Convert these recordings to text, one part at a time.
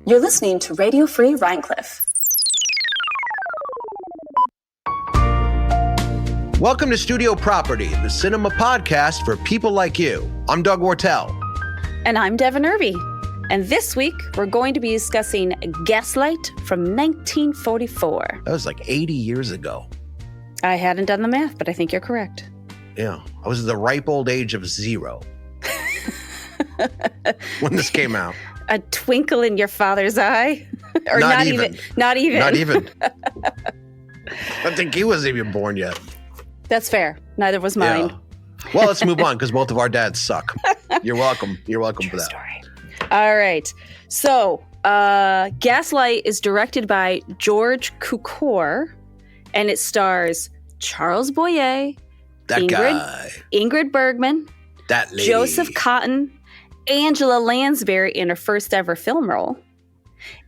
You're listening to Radio Free Rhinecliff. Welcome to Studio Property, the cinema podcast for people like you. I'm Doug Wortell. And I'm Devon Irby. And this week, we're going to be discussing Gaslight from 1944. That was like 80 years ago. I hadn't done the math, but I think you're correct. Yeah, I was at the ripe old age of 0 when this came out. A twinkle in your father's eye? Or not even. Not even. Not even. I think he wasn't even born yet. That's fair. Neither was mine. Yeah. Well, let's move on because both of our dads suck. You're welcome. You're welcome True for that. Story. All right. So, Gaslight is directed by George Cukor, and it stars Charles Boyer, Ingrid Bergman, that lady, Joseph Cotten, Angela Lansbury in her first ever film role.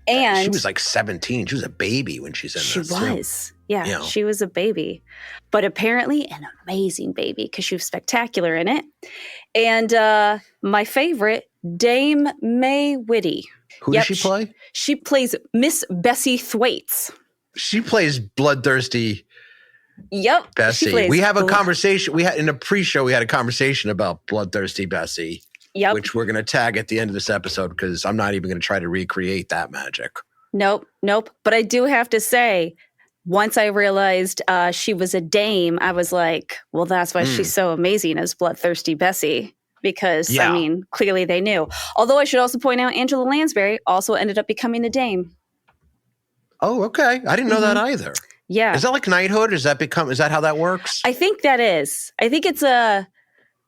And she was like 17. She was a baby when she's in this. She was. Yeah, she was a baby. But apparently an amazing baby because she was spectacular in it. And my favorite, Dame May Whitty. Who does she play? She plays Miss Bessie Thwaites. She plays bloodthirsty Bessie. We have a conversation. We had in a pre-show, we had a conversation about bloodthirsty Bessie. Yep. Which we're going to tag at the end of this episode because I'm not even going to try to recreate that magic. Nope. But I do have to say, once I realized she was a dame, I was like, well, that's why she's so amazing as bloodthirsty Bessie. Because, I mean, clearly they knew. Although I should also point out Angela Lansbury also ended up becoming a dame. Oh, okay. I didn't know that either. Yeah. Is that like knighthood? Is that how that works? I think that is. I think it's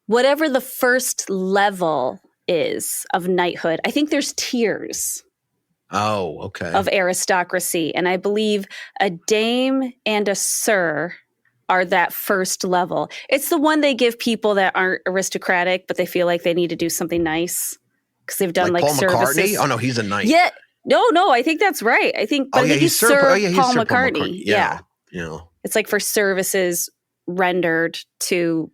whatever the first level is of knighthood. I think there's tiers. Oh, okay. Of aristocracy. And I believe a dame and a sir are that first level. It's the one they give people that aren't aristocratic, but they feel like they need to do something nice because they've done like Paul services. McCartney? Oh, no, he's a knight. Yeah. No, I think that's right. I think he's Sir Paul McCartney. Yeah. It's like for services rendered to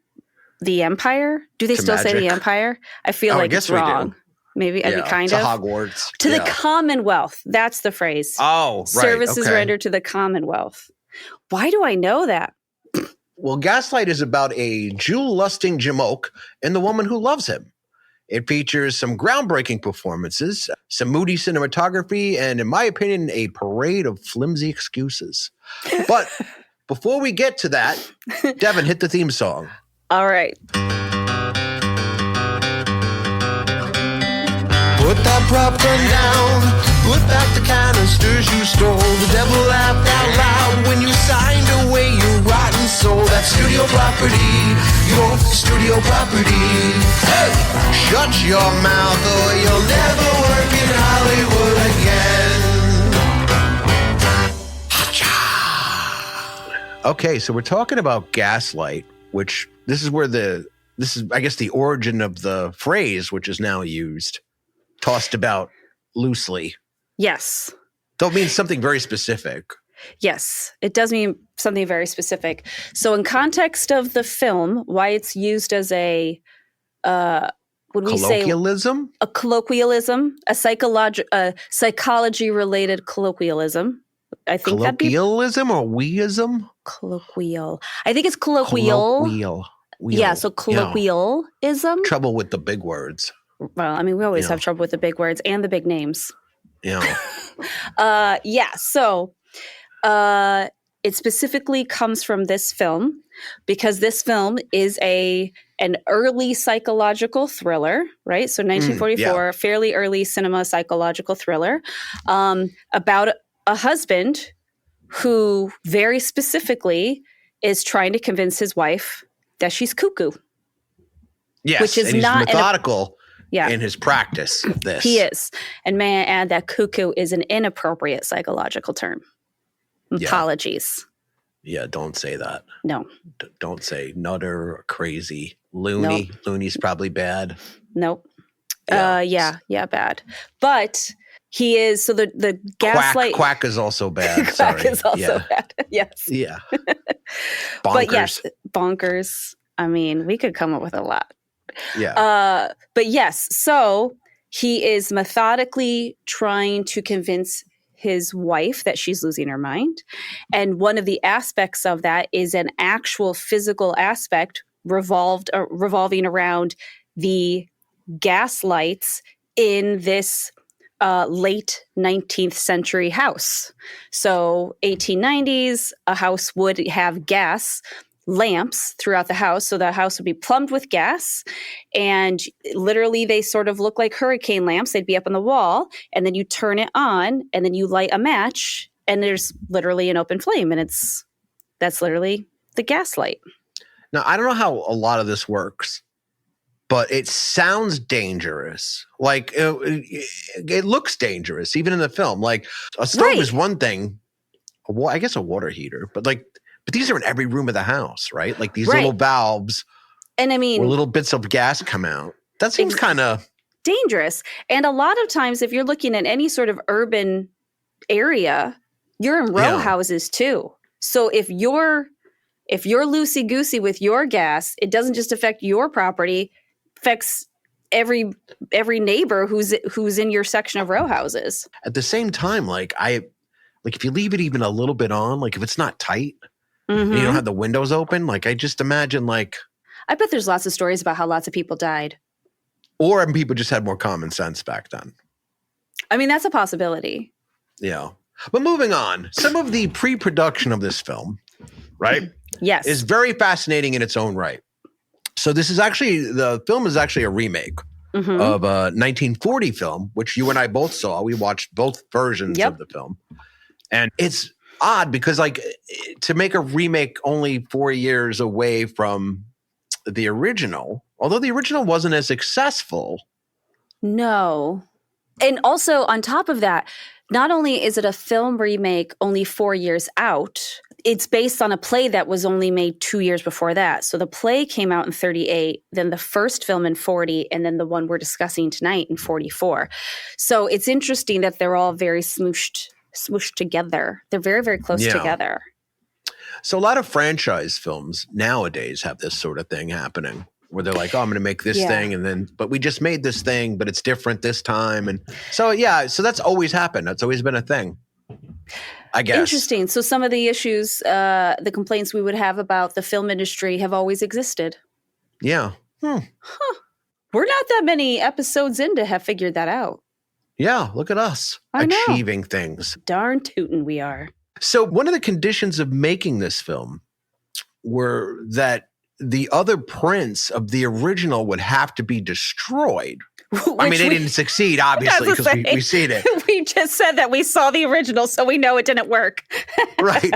the Empire. Do they still say the Empire? I feel like it's wrong. Maybe kind of. Hogwarts. To the Commonwealth. That's the phrase. Oh, right. Services rendered to the Commonwealth. Why do I know that? Well, Gaslight is about a jewel-lusting jamoke and the woman who loves him. It features some groundbreaking performances, some moody cinematography, and in my opinion, a parade of flimsy excuses. But before we get to that, Devon, hit the theme song. All right. Put that prop gun down, put back the canisters you stole. The devil laughed out loud when you signed away your rotten soul. That's studio property, your studio property. Hey! Shut your mouth or you'll never work in Hollywood again. Hacha! Okay, so we're talking about Gaslight, which this is I guess the origin of the phrase, which is now used. Tossed about loosely. Yes. Don't mean something very specific. Yes, it does mean something very specific. So in context of the film, why it's used as a colloquialism? A colloquialism, a psychology-related colloquialism. I think colloquialism or weism? Colloquial. I think it's colloquial. Colloquial. Yeah, so colloquialism. Trouble with the big words. Well, I mean, we always have trouble with the big words and the big names. Yeah. So it specifically comes from this film because this film is an early psychological thriller, right? So 1944, fairly early cinema psychological thriller about a husband who very specifically is trying to convince his wife that she's cuckoo. Yes, which is and he's not methodical in his practice of this. He is. And may I add that cuckoo is an inappropriate psychological term. Apologies. Yeah, don't say that. No. Don't say nutter or crazy. Loony. Nope. Loony's probably bad. Nope. Bad. But he is, so the Gaslight. Quack is also bad. Quack is also bad. Yes. Yeah. Bonkers. But yes, bonkers. I mean, we could come up with a lot. Yeah. But yes, so he is methodically trying to convince his wife that she's losing her mind. And one of the aspects of that is an actual physical aspect revolving around the gaslights in this late 19th century house. So 1890s, a house would have gas lamps throughout the house. So the house would be plumbed with gas, and literally they sort of look like hurricane lamps. They'd be up on the wall, and then you turn it on, and then you light a match, and there's literally an open flame, and that's literally the gaslight. Now, I don't know how a lot of this works, but it sounds dangerous. Like it looks dangerous, even in the film. Like a stove is one thing, I guess a water heater, but these are in every room of the house, right? Like these little valves, and I mean, where little bits of gas come out. That seems kind of dangerous. And a lot of times, if you're looking at any sort of urban area, you're in row houses too. So if you're loosey-goosey with your gas, it doesn't just affect your property, affects every neighbor who's in your section of row houses. At the same time, if you leave it even a little bit on, like if it's not tight and you don't have the windows open, I just imagine I bet there's lots of stories about how lots of people died. Or people just had more common sense back then. I mean, that's a possibility. Yeah. But moving on, some of the pre-production of this film, right? Yes. Is very fascinating in its own right. So the film is actually a remake of a 1940 film, which you and I both saw. We watched both versions of the film. And it's odd because to make a remake only 4 years away from the original, although the original wasn't as successful. No. And also on top of that, not only is it a film remake only 4 years out, it's based on a play that was only made 2 years before that. So the play came out in 1938, then the first film in 1940, and then the one we're discussing tonight in 1944. So it's interesting that they're all very smooshed together. They're very, very close together. So a lot of franchise films nowadays have this sort of thing happening where they're like, oh, I'm going to make this thing. But we just made this thing, but it's different this time. And so that's always happened. That's always been a thing, I guess. Interesting. So some of the issues, the complaints we would have about the film industry have always existed. Yeah. We're not that many episodes in to have figured that out. Yeah, look at us achieving things. Darn tootin' we are. So one of the conditions of making this film were that the other prints of the original would have to be destroyed. I mean, they didn't succeed, obviously, because we've seen it. We just said that we saw the original, so we know it didn't work. Right.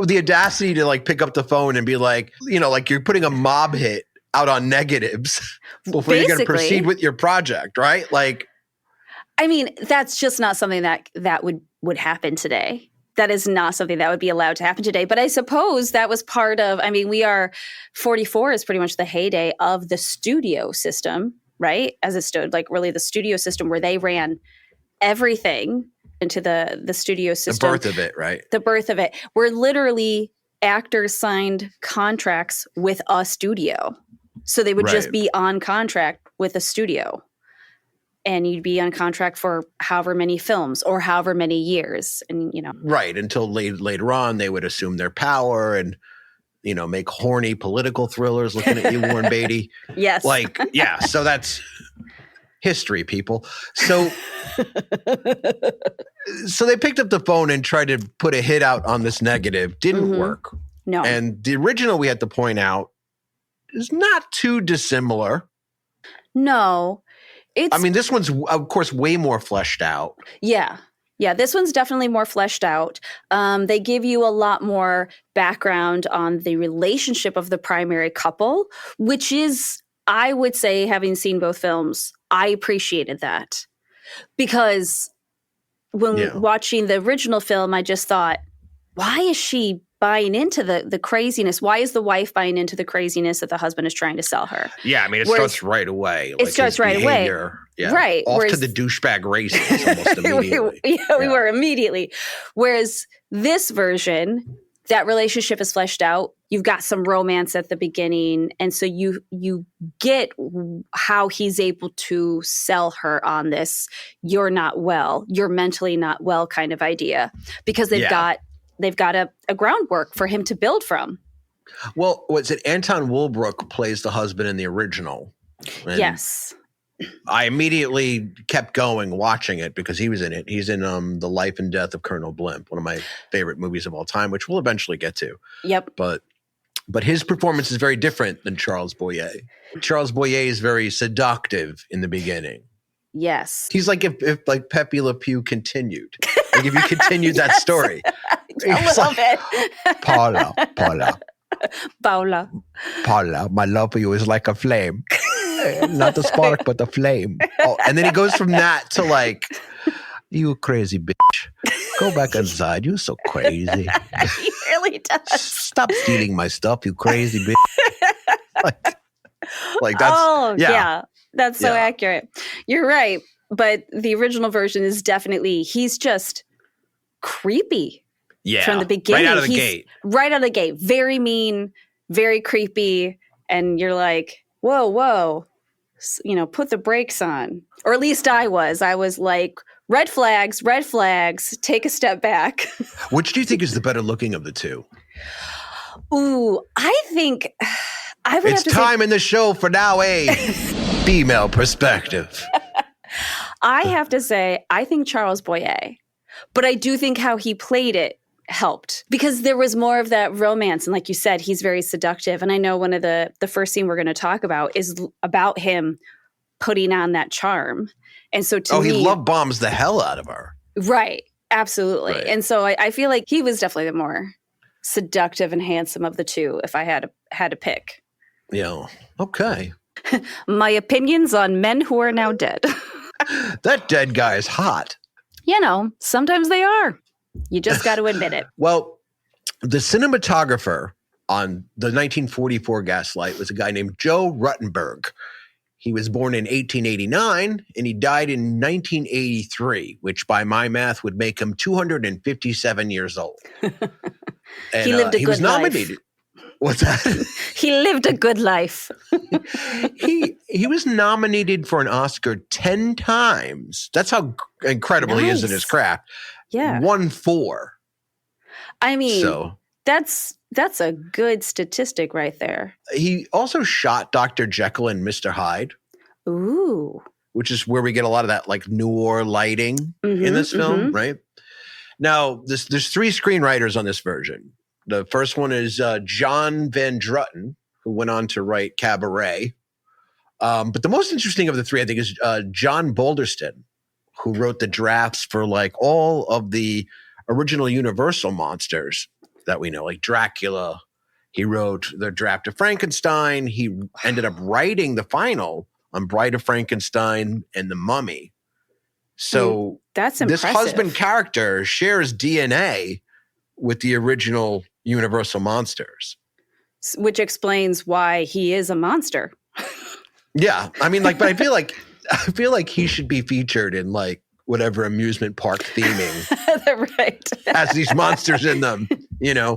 The audacity to pick up the phone and be like, you're putting a mob hit out on negatives before you're going to proceed with your project, right? I mean, that's just not something that would happen today. That is not something that would be allowed to happen today. But I suppose that was part of, 44 is pretty much the heyday of the studio system, right? As it stood, really the studio system where they ran everything into the studio system. The birth of it, right? The birth of it. Where literally actors signed contracts with a studio. So they would just be on contract with a studio. And you'd be on contract for however many films or however many years. And, Right. Until later on, they would assume their power and, make horny political thrillers looking at you, Warren Beatty. Yes. So that's history, people. So they picked up the phone and tried to put a hit out on this negative. Didn't work. No. And the original, we had to point out, is not too dissimilar. No. This one's, of course, way more fleshed out. Yeah. Yeah, this one's definitely more fleshed out. They give you a lot more background on the relationship of the primary couple, which is, I would say, having seen both films, I appreciated that. Because when watching the original film, I just thought, why is she buying into the craziness? Why is the wife buying into the craziness that the husband is trying to sell her? Yeah, it starts right away. It starts right away. Yeah. Right. Off to the douchebag races almost immediately. We were immediately. Whereas this version, that relationship is fleshed out you've got some romance at the beginning. And so you get how he's able to sell her on this, you're not well, you're mentally not well kind of idea, because they've got a groundwork for him to build from. Well, what's it? Anton Woolbrook plays the husband in the original. Yes. I immediately kept going watching it because he was in it. He's in The Life and Death of Colonel Blimp, one of my favorite movies of all time, which we'll eventually get to. Yep. But his performance is very different than Charles Boyer. Charles Boyer is very seductive in the beginning. Yes. He's like if like Pepe Le Pew continued. Like if you continued that story. A little bit. Paula, my love for you is like a flame. Not the spark, but the flame. Oh, and then he goes from that to like, you crazy bitch. Go back inside. You're so crazy. He really does. Stop stealing my stuff, you crazy bitch. like that's that's so accurate. You're right. But the original version is definitely, he's just creepy. Yeah. From the beginning. Right out of the gate. Right out of the gate. Very mean, very creepy. And you're like, whoa, put the brakes on. Or at least I was like, red flags, take a step back. Which do you think is the better looking of the two? Ooh, I think I would have to say. It's time in the show for now a female perspective. I have to say, I think Charles Boyer. But I do think how he played it helped, because there was more of that romance. And like you said, he's very seductive. And I know one of the first scene we're going to talk about is about him putting on that charm. And so to me, he love bombs the hell out of her. Right. Absolutely. Right. And so I feel like he was definitely the more seductive and handsome of the two, if I had to pick. Yeah. Okay. My opinions on men who are now dead. That dead guy is hot. Sometimes they are. You just got to admit it. Well, the cinematographer on the 1944 Gaslight was a guy named Joe Ruttenberg. He was born in 1889 and he died in 1983, which by my math would make him 257 years old. And, he lived a he good was nominated. Life. What's that? He lived a good life. He was nominated for an Oscar 10 times. That's how incredible he is in his craft. Yeah. Won 4. I mean, that's a good statistic right there. He also shot Dr. Jekyll and Mr. Hyde. Ooh. Which is where we get a lot of that like noir lighting in this film, right? Now, there's 3 screenwriters on this version. The first one is John Van Druten, who went on to write Cabaret. But the most interesting of the 3, I think, is John Balderston, who wrote the drafts for like all of the original Universal monsters that we know, like Dracula. He wrote the draft of Frankenstein. He ended up writing the final on Bride of Frankenstein and The Mummy. So that's impressive. This husband character shares DNA with the original Universal monsters. Which explains why he is a monster. Yeah. I mean, like, but I feel like he should be featured in like whatever amusement park theming right. has these monsters in them, because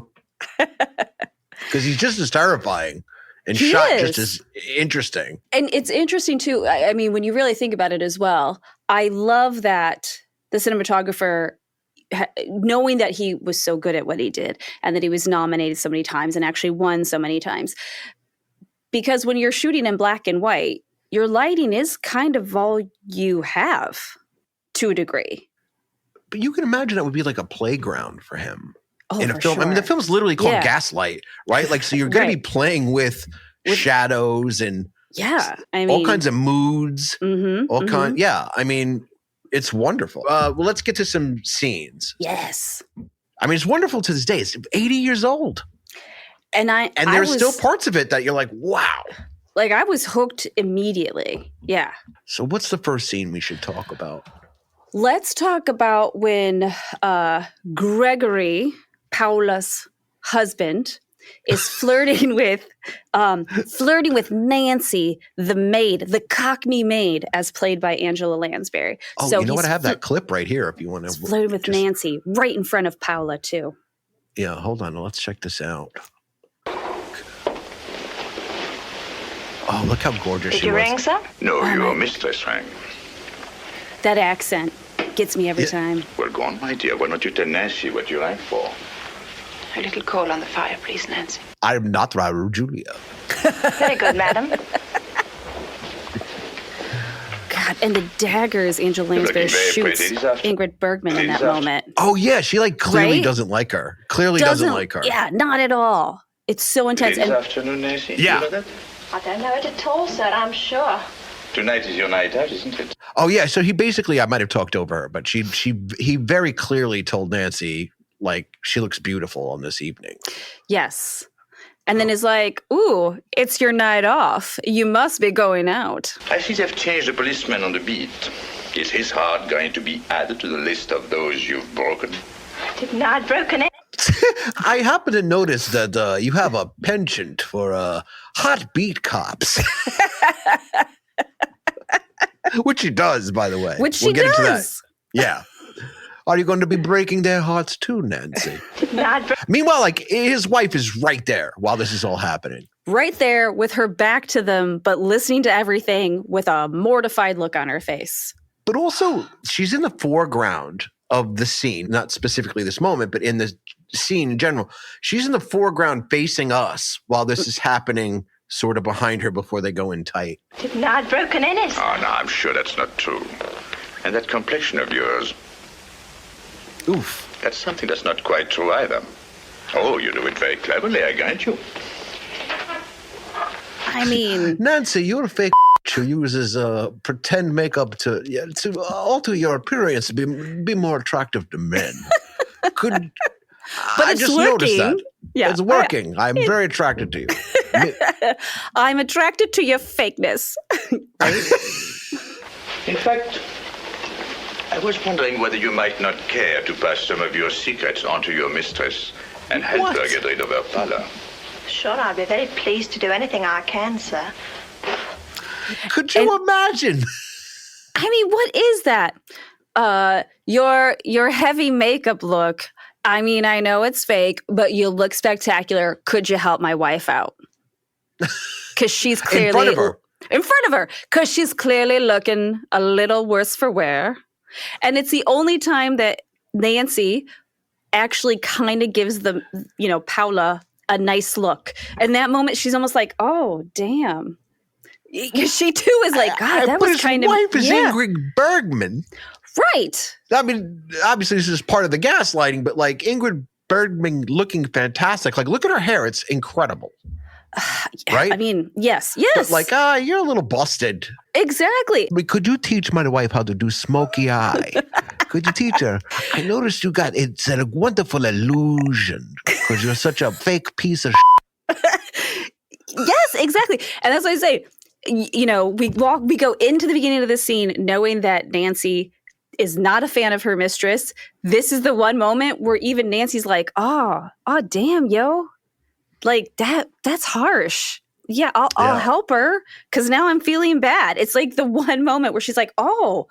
he's just as terrifying and just as interesting. And it's interesting too. I mean, when you really think about it as well, I love that the cinematographer, knowing that he was so good at what he did and that he was nominated so many times and actually won so many times, because when you're shooting in black and white, your lighting is kind of all you have to a degree. But you can imagine that would be like a playground for him in a film. Sure. I mean, the film's literally called Gaslight, right? Like, so you're going to be playing with shadows and all kinds of moods, Yeah. I mean, it's wonderful. Well, let's get to some scenes. Yes. I mean, it's wonderful to this day. It's 80 years old. And there's still parts of it that you're like, wow. Like, I was hooked immediately. Yeah. So what's the first scene we should talk about? Let's talk about when Gregory, Paula's husband, is flirting with Nancy, the maid, the Cockney maid, as played by Angela Lansbury. Oh, so you know what? I have that clip right here if you want to. Flirting with Nancy, right in front of Paula, too. Yeah, hold on. Let's check this out. Oh, look how gorgeous Did she you was. ring, sir? No, your mistress rang. That accent gets me every time. Well, go on, my dear. Why don't you tell Nancy what you rang for? A little coal on the fire, please, Nancy. I'm not Raoul Julia. Very good, madam. God, and the daggers Angela Lansbury looking very shoots pretty this afternoon. Ingrid Bergman in that This afternoon. moment. Oh, yeah. She clearly Right? doesn't like her. Clearly doesn't like her. Yeah, not at all. It's so intense. This And afternoon, Nancy? Yeah. You know that? I don't know it at all, sir, I'm sure. Tonight is your night out, isn't it? Oh, yeah. So he basically, I might have talked over her, but he very clearly told Nancy, she looks beautiful on this evening. yes. And then is like, ooh, it's your night off. You must be going out. I see they've changed the policeman on the beat. Is his heart going to be added to the list of those you've broken? Did not broken it. I happen to notice that you have a penchant for hot beat cops. Which he does, by the way. Which We'll she get into that. does. Yeah. Are you going to be breaking their hearts too, Nancy? Did not Meanwhile, his wife is right there while this is all happening. Right there with her back to them, but listening to everything with a mortified look on her face. But also, she's in the foreground of the scene, not specifically this moment, but in the scene in general. She's in the foreground facing us while this is happening sort of behind her before they go in tight. Did not broken in it. Oh, no, I'm sure that's not true. And that complexion of yours, Oof. that's something that's not quite true either. Oh, you do it very cleverly, I grant you. I mean, Nancy, you're a fake who uses pretend makeup to alter your appearance to be more attractive to men. but I it's just working. noticed that. Yeah, It's working. I'm very attracted to you. I'm attracted to your fakeness. In fact, I was wondering whether you might not care to pass some of your secrets on to your mistress and help What? her get rid of her pallor. Sure, I'll be very pleased to do anything I can, sir. Could you imagine? I mean, what is that? Your heavy makeup look. I mean, I know it's fake, but you look spectacular. Could you help my wife out? Because she's clearly In front of her. In front of her, because she's clearly looking a little worse for wear. And it's the only time that Nancy actually kind of gives the, Paula a nice look. And that moment, she's almost like, oh, damn. She too is like, God, that but was his kind of. wife is yeah. Ingrid Bergman. Right. I mean, obviously this is part of the gaslighting, but Ingrid Bergman looking fantastic. Look at her hair; it's incredible. Right? I mean, yes. But you're a little busted. Exactly. But could you teach my wife how to do smoky eye? Could you teach her? I noticed it's a wonderful illusion because you're such a fake piece of Yes, exactly. And that's what I say. We go into the beginning of the scene knowing that Nancy is not a fan of her mistress. This is the one moment where even Nancy's like, oh, damn, yo. That's harsh. Yeah, I'll help her because now I'm feeling bad. It's like the one moment where she's like, oh,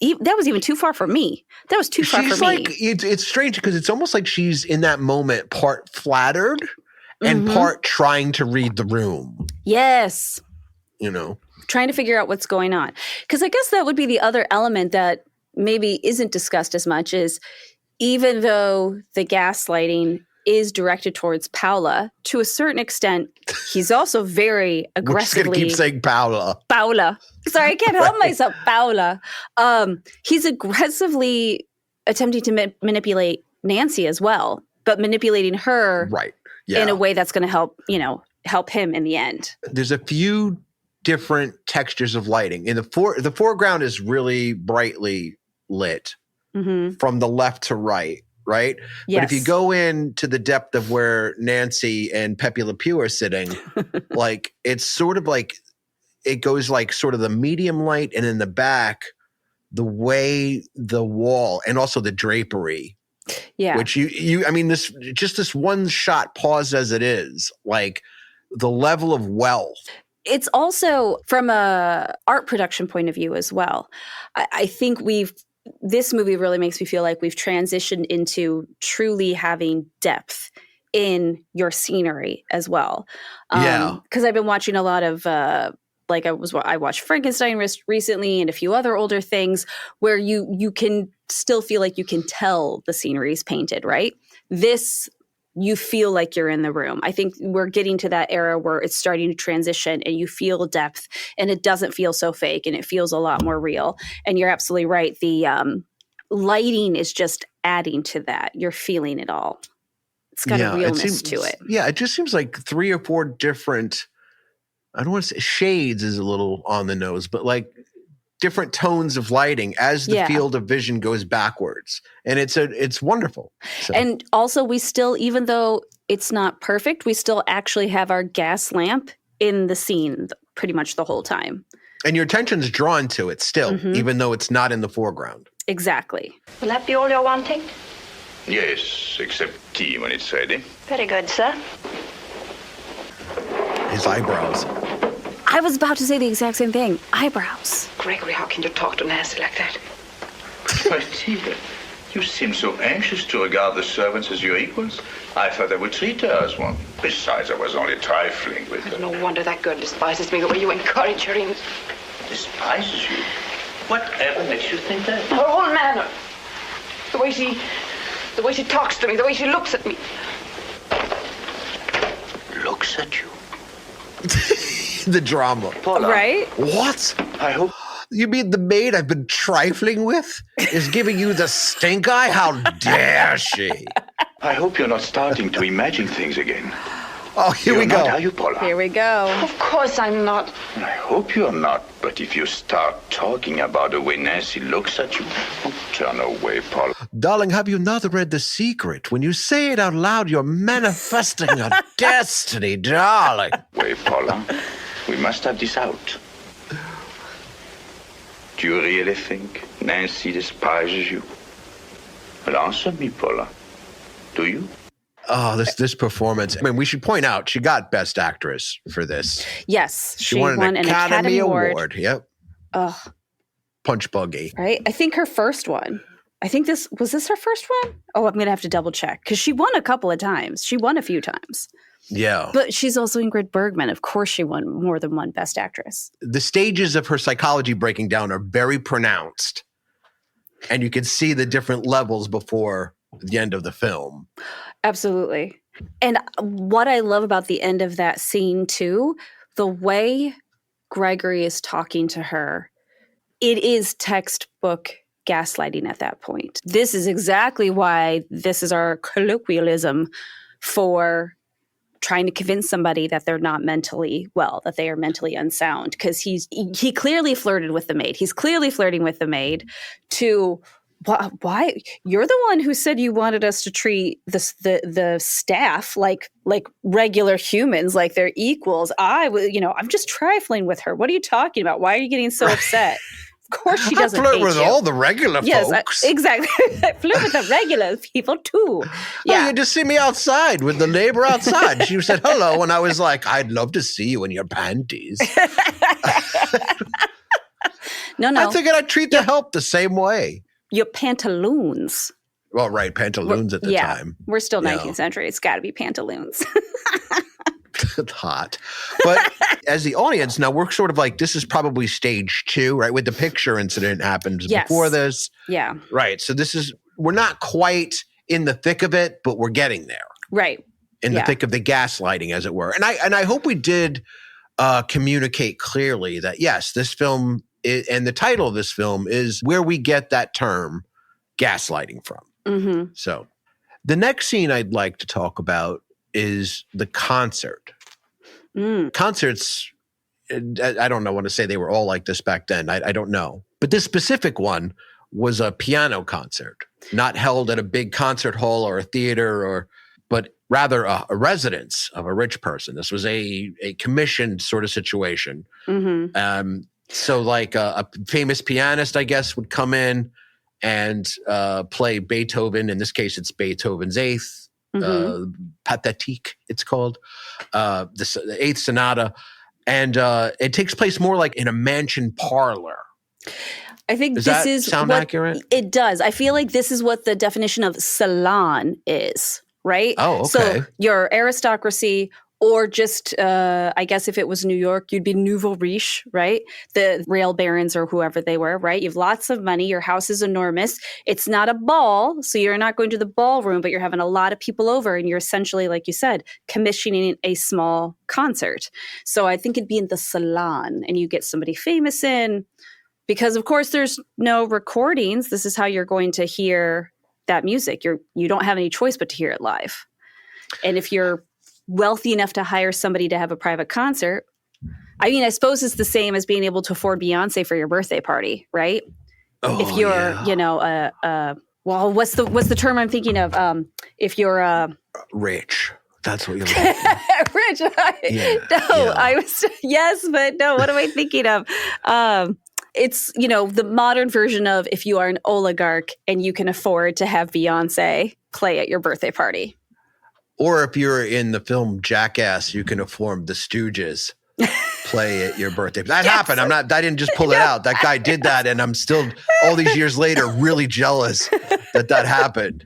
that was even too far for me. That was too far for me. It's strange because it's almost like she's in that moment part flattered and part trying to read the room. Yes. Trying to figure out what's going on. Because I guess that would be the other element that maybe isn't discussed as much is even though the gaslighting is directed towards Paula, to a certain extent, he's also very aggressively. We're just going to keep saying Paula. Paula. Sorry, I can't help myself. Paula. He's aggressively attempting to manipulate Nancy as well, but manipulating her right. Yeah. in a way that's going to help him in the end. There's a few different textures of lighting. In the foreground is really brightly lit from the left to right. Right? Yes. But if you go into the depth of where Nancy and Pepe Le Pew are sitting, it's sort of it goes sort of the medium light and in the back, the way the wall and also the drapery. Yeah. Which this one shot paused as it is, the level of wealth. It's also from a art production point of view as well. I think this movie really makes me feel like we've transitioned into truly having depth in your scenery as well. Because I've been watching a lot of like I watched Frankenstein recently and a few other older things where you can still feel like you can tell the scenery is painted, right? This, you feel like you're in the room. I think we're getting to that era where it's starting to transition and you feel depth and it doesn't feel so fake and it feels a lot more real. And you're absolutely right. The lighting is just adding to that. You're feeling it all. It's got a realness to it. Yeah, it just seems like 3 or 4 different, I don't want to say shades is a little on the nose, but like different tones of lighting as the field of vision goes backwards. And it's wonderful. So. And also we still, even though it's not perfect, we still actually have our gas lamp in the scene pretty much the whole time. And your attention's drawn to it still, even though it's not in the foreground. Exactly. Will that be all you're wanting? Yes, except tea when it's ready. Very good, sir. His eyebrows. I was about to say the exact same thing. Eyebrows. Gregory, how can you talk to Nancy like that? My dear, you seem so anxious to regard the servants as your equals. I thought I would treat her as one. Besides, I was only trifling with her. No wonder that girl despises me the way you encourage her in... Despises you? Whatever makes you think that? Her whole manner. The way she talks to me, the way she looks at me. Looks at you? The drama. Paula. Right? What? I hope... You mean the maid I've been trifling with is giving you the stink eye? How dare she? I hope you're not starting to imagine things again. Oh, here we You're not, go. are you, Paula? Here we go. Of course I'm not. I hope you're not, but if you start talking about the way Nancy looks at you, turn away, Paula. Darling, have you not read The Secret? When you say it out loud, you're manifesting a destiny, darling. Wait, Paula. We must have this out. Do you really think Nancy despises you? Well, answer me, Paula. Do you? Oh, this performance. I mean, we should point out she got Best Actress for this. Yes. She won an Academy Award. Yep. Ugh. Punch buggy. Right? I think her first one. I think this her first one? Oh, I'm going to have to double check because she won a couple of times. She won a few times. Yeah. But she's also Ingrid Bergman. Of course she won more than one Best Actress. The stages of her psychology breaking down are very pronounced. And you can see the different levels before the end of the film. Absolutely. And what I love about the end of that scene too, the way Gregory is talking to her, it is textbook gaslighting at that point. This is exactly why this is our colloquialism for trying to convince somebody that they're not mentally well, that they are mentally unsound. Because he clearly flirted with the maid. He's clearly flirting with the maid to... Why? You're the one who said you wanted us to treat the staff like regular humans, like they're equals. I'm just trifling with her. What are you talking about? Why are you getting so upset? Of course she doesn't hate you. I flirt with all the regular folks. Exactly. I flirt with the regular people too. Yeah. Oh, you just see me outside with the neighbor outside. She said hello, and I was like, I'd love to see you in your panties. No. I figured I'd treat the help the same way. Your pantaloons. Well, right, pantaloons at the time. We're still 19th century. It's got to be pantaloons. Hot. But as the audience, now we're sort of like, this is probably stage 2, right? With the picture incident happens before this. Yeah. Right. So we're not quite in the thick of it, but we're getting there. Right. In the thick of the gaslighting, as it were. And I hope we did communicate clearly that, yes, this film and the title of this film is where we get that term gaslighting from. Mm-hmm. So the next scene I'd like to talk about is the concert. Concerts, I don't know, want to say they were all like this back then. I don't know. But this specific one was a piano concert, not held at a big concert hall or a theater, but rather a residence of a rich person. This was a commissioned sort of situation. Mm-hmm. So like a famous pianist, I guess, would come in and play Beethoven. In this case, it's Beethoven's Eighth, Pathétique, it's called, the Eighth Sonata. And it takes place more like in a mansion parlor. I think Does this that is sound what accurate? It does. I feel like this is what the definition of salon is, right? Oh, okay. So your aristocracy Or just, I guess if it was New York, you'd be nouveau riche, right? The rail barons or whoever they were, right? You have lots of money. Your house is enormous. It's not a ball, so you're not going to the ballroom, but you're having a lot of people over, and you're essentially, like you said, commissioning a small concert. So I think it'd be in the salon, and you get somebody famous in, because of course there's no recordings. This is how you're going to hear that music. You don't have any choice but to hear it live. And if you're wealthy enough to hire somebody to have a private concert, I mean, I suppose it's the same as being able to afford Beyonce for your birthday party, right? If you're, well, what's the term I'm thinking of? If you're rich, that's what you're like. Rich. I was yes, but no. What am I thinking of? It's the modern version of if you are an oligarch and you can afford to have Beyonce play at your birthday party. Or if you're in the film Jackass, you can afford the Stooges play at your birthday. That happened. I didn't just pull it out. That guy did that, and I'm still, all these years later, really jealous that happened.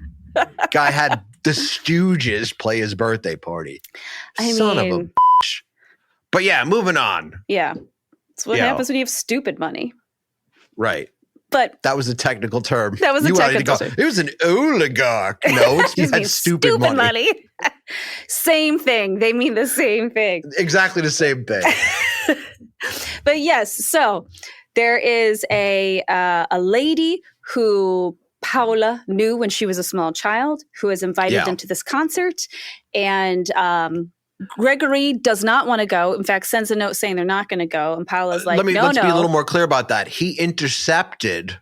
Guy had the Stooges play his birthday party. Son of a bitch. But yeah, moving on. Yeah. That's what happens when you have stupid money. Right. But that was a technical term. That was a technical term. It was an oligarch. No, he had stupid money. Same thing. They mean the same thing. Exactly the same thing. But yes, so there is a lady who Paula knew when she was a small child, who is invited them to this concert, and Gregory does not want to go. In fact, sends a note saying they're not going to go. And Paula's like, let's be a little more clear about that. He intercepted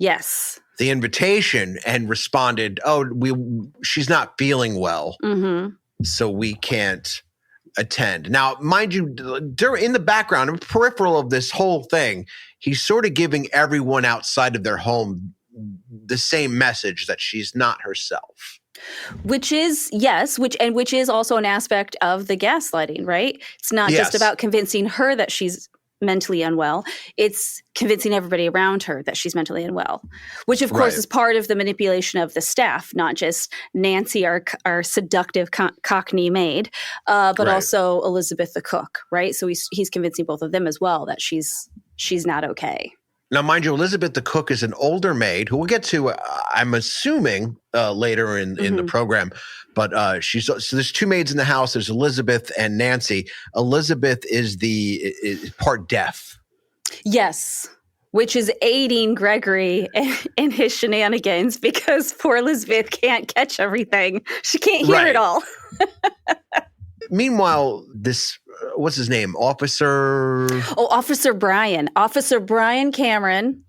the invitation and responded, she's not feeling well, so we can't attend. Now, mind you, in the background, in the peripheral of this whole thing, he's sort of giving everyone outside of their home the same message that she's not herself. Which is also an aspect of the gaslighting, right? It's not just about convincing her that she's mentally unwell. It's convincing everybody around her that she's mentally unwell, which of course is part of the manipulation of the staff, not just Nancy, our seductive Cockney maid, but also Elizabeth the cook, right? So he's convincing both of them as well that she's not okay. Now, mind you, Elizabeth the cook is an older maid who we'll get to, I'm assuming, later in the program. But so there's two maids in the house. There's Elizabeth and Nancy. Elizabeth is part deaf. Yes, which is aiding Gregory in his shenanigans because poor Elizabeth can't catch everything. She can't hear it all. Meanwhile, this, what's his name? Officer Brian. Officer Brian Cameron.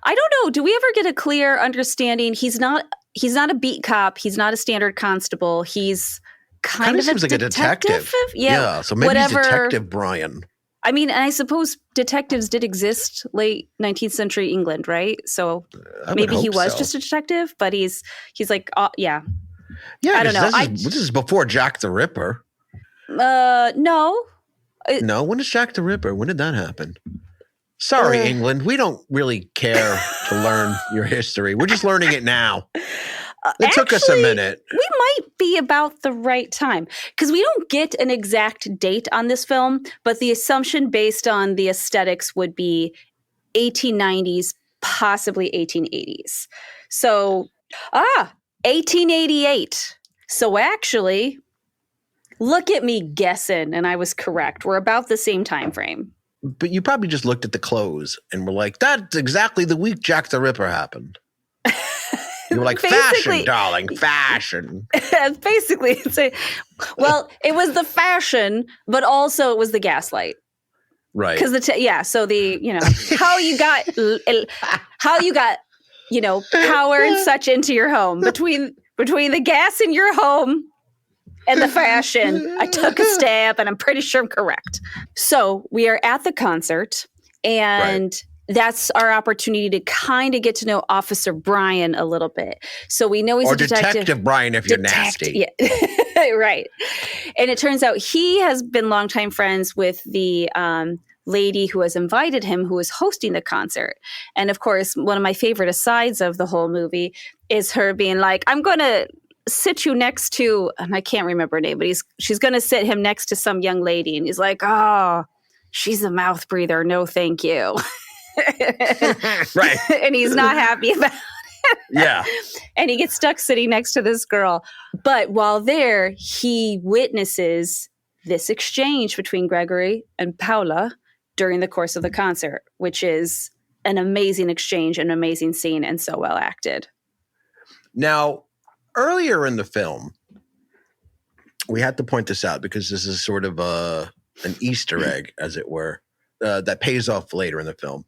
I don't know. Do we ever get a clear understanding? He's not a beat cop. He's not a standard constable. He's kind of seems like a detective. Yeah. So maybe he's Detective Brian. I mean, and I suppose detectives did exist late 19th century England, right? So maybe he was just a detective, but he's like, yeah. Yeah, I don't know. This is before Jack the Ripper. No. No, when is Jack the Ripper? When did that happen? Sorry, England. We don't really care to learn your history. We're just learning it now. It took us a minute. We might be about the right time because we don't get an exact date on this film, but the assumption based on the aesthetics would be 1890s, possibly 1880s. So, 1888. So actually, look at me guessing, and I was correct. We're about the same time frame. But you probably just looked at the clothes and were like, that's exactly the week Jack the Ripper happened. You were like, fashion, darling, fashion. Basically, it was the fashion, but also it was the gaslight. Right. Because how you got power and such into your home between the gas in your home and the fashion. I took a stab, and I'm pretty sure I'm correct. So we are at the concert, and that's our opportunity to kind of get to know Officer Brian a little bit. So we know he's a detective. Detective Brian if you're nasty. Yeah. Right. And it turns out he has been longtime friends with the lady who has invited him, who is hosting the concert. And of course, one of my favorite asides of the whole movie is her being like, I'm going to sit you next to, and I can't remember her name, but she's going to sit him next to some young lady. And he's like, oh, she's a mouth breather. No, thank you. Right. And he's not happy about it. Yeah. And he gets stuck sitting next to this girl. But while there, he witnesses this exchange between Gregory and Paula during the course of the concert, which is an amazing exchange, an amazing scene, and so well acted. Now, earlier in the film, we had to point this out because this is sort of an Easter egg, as it were, that pays off later in the film.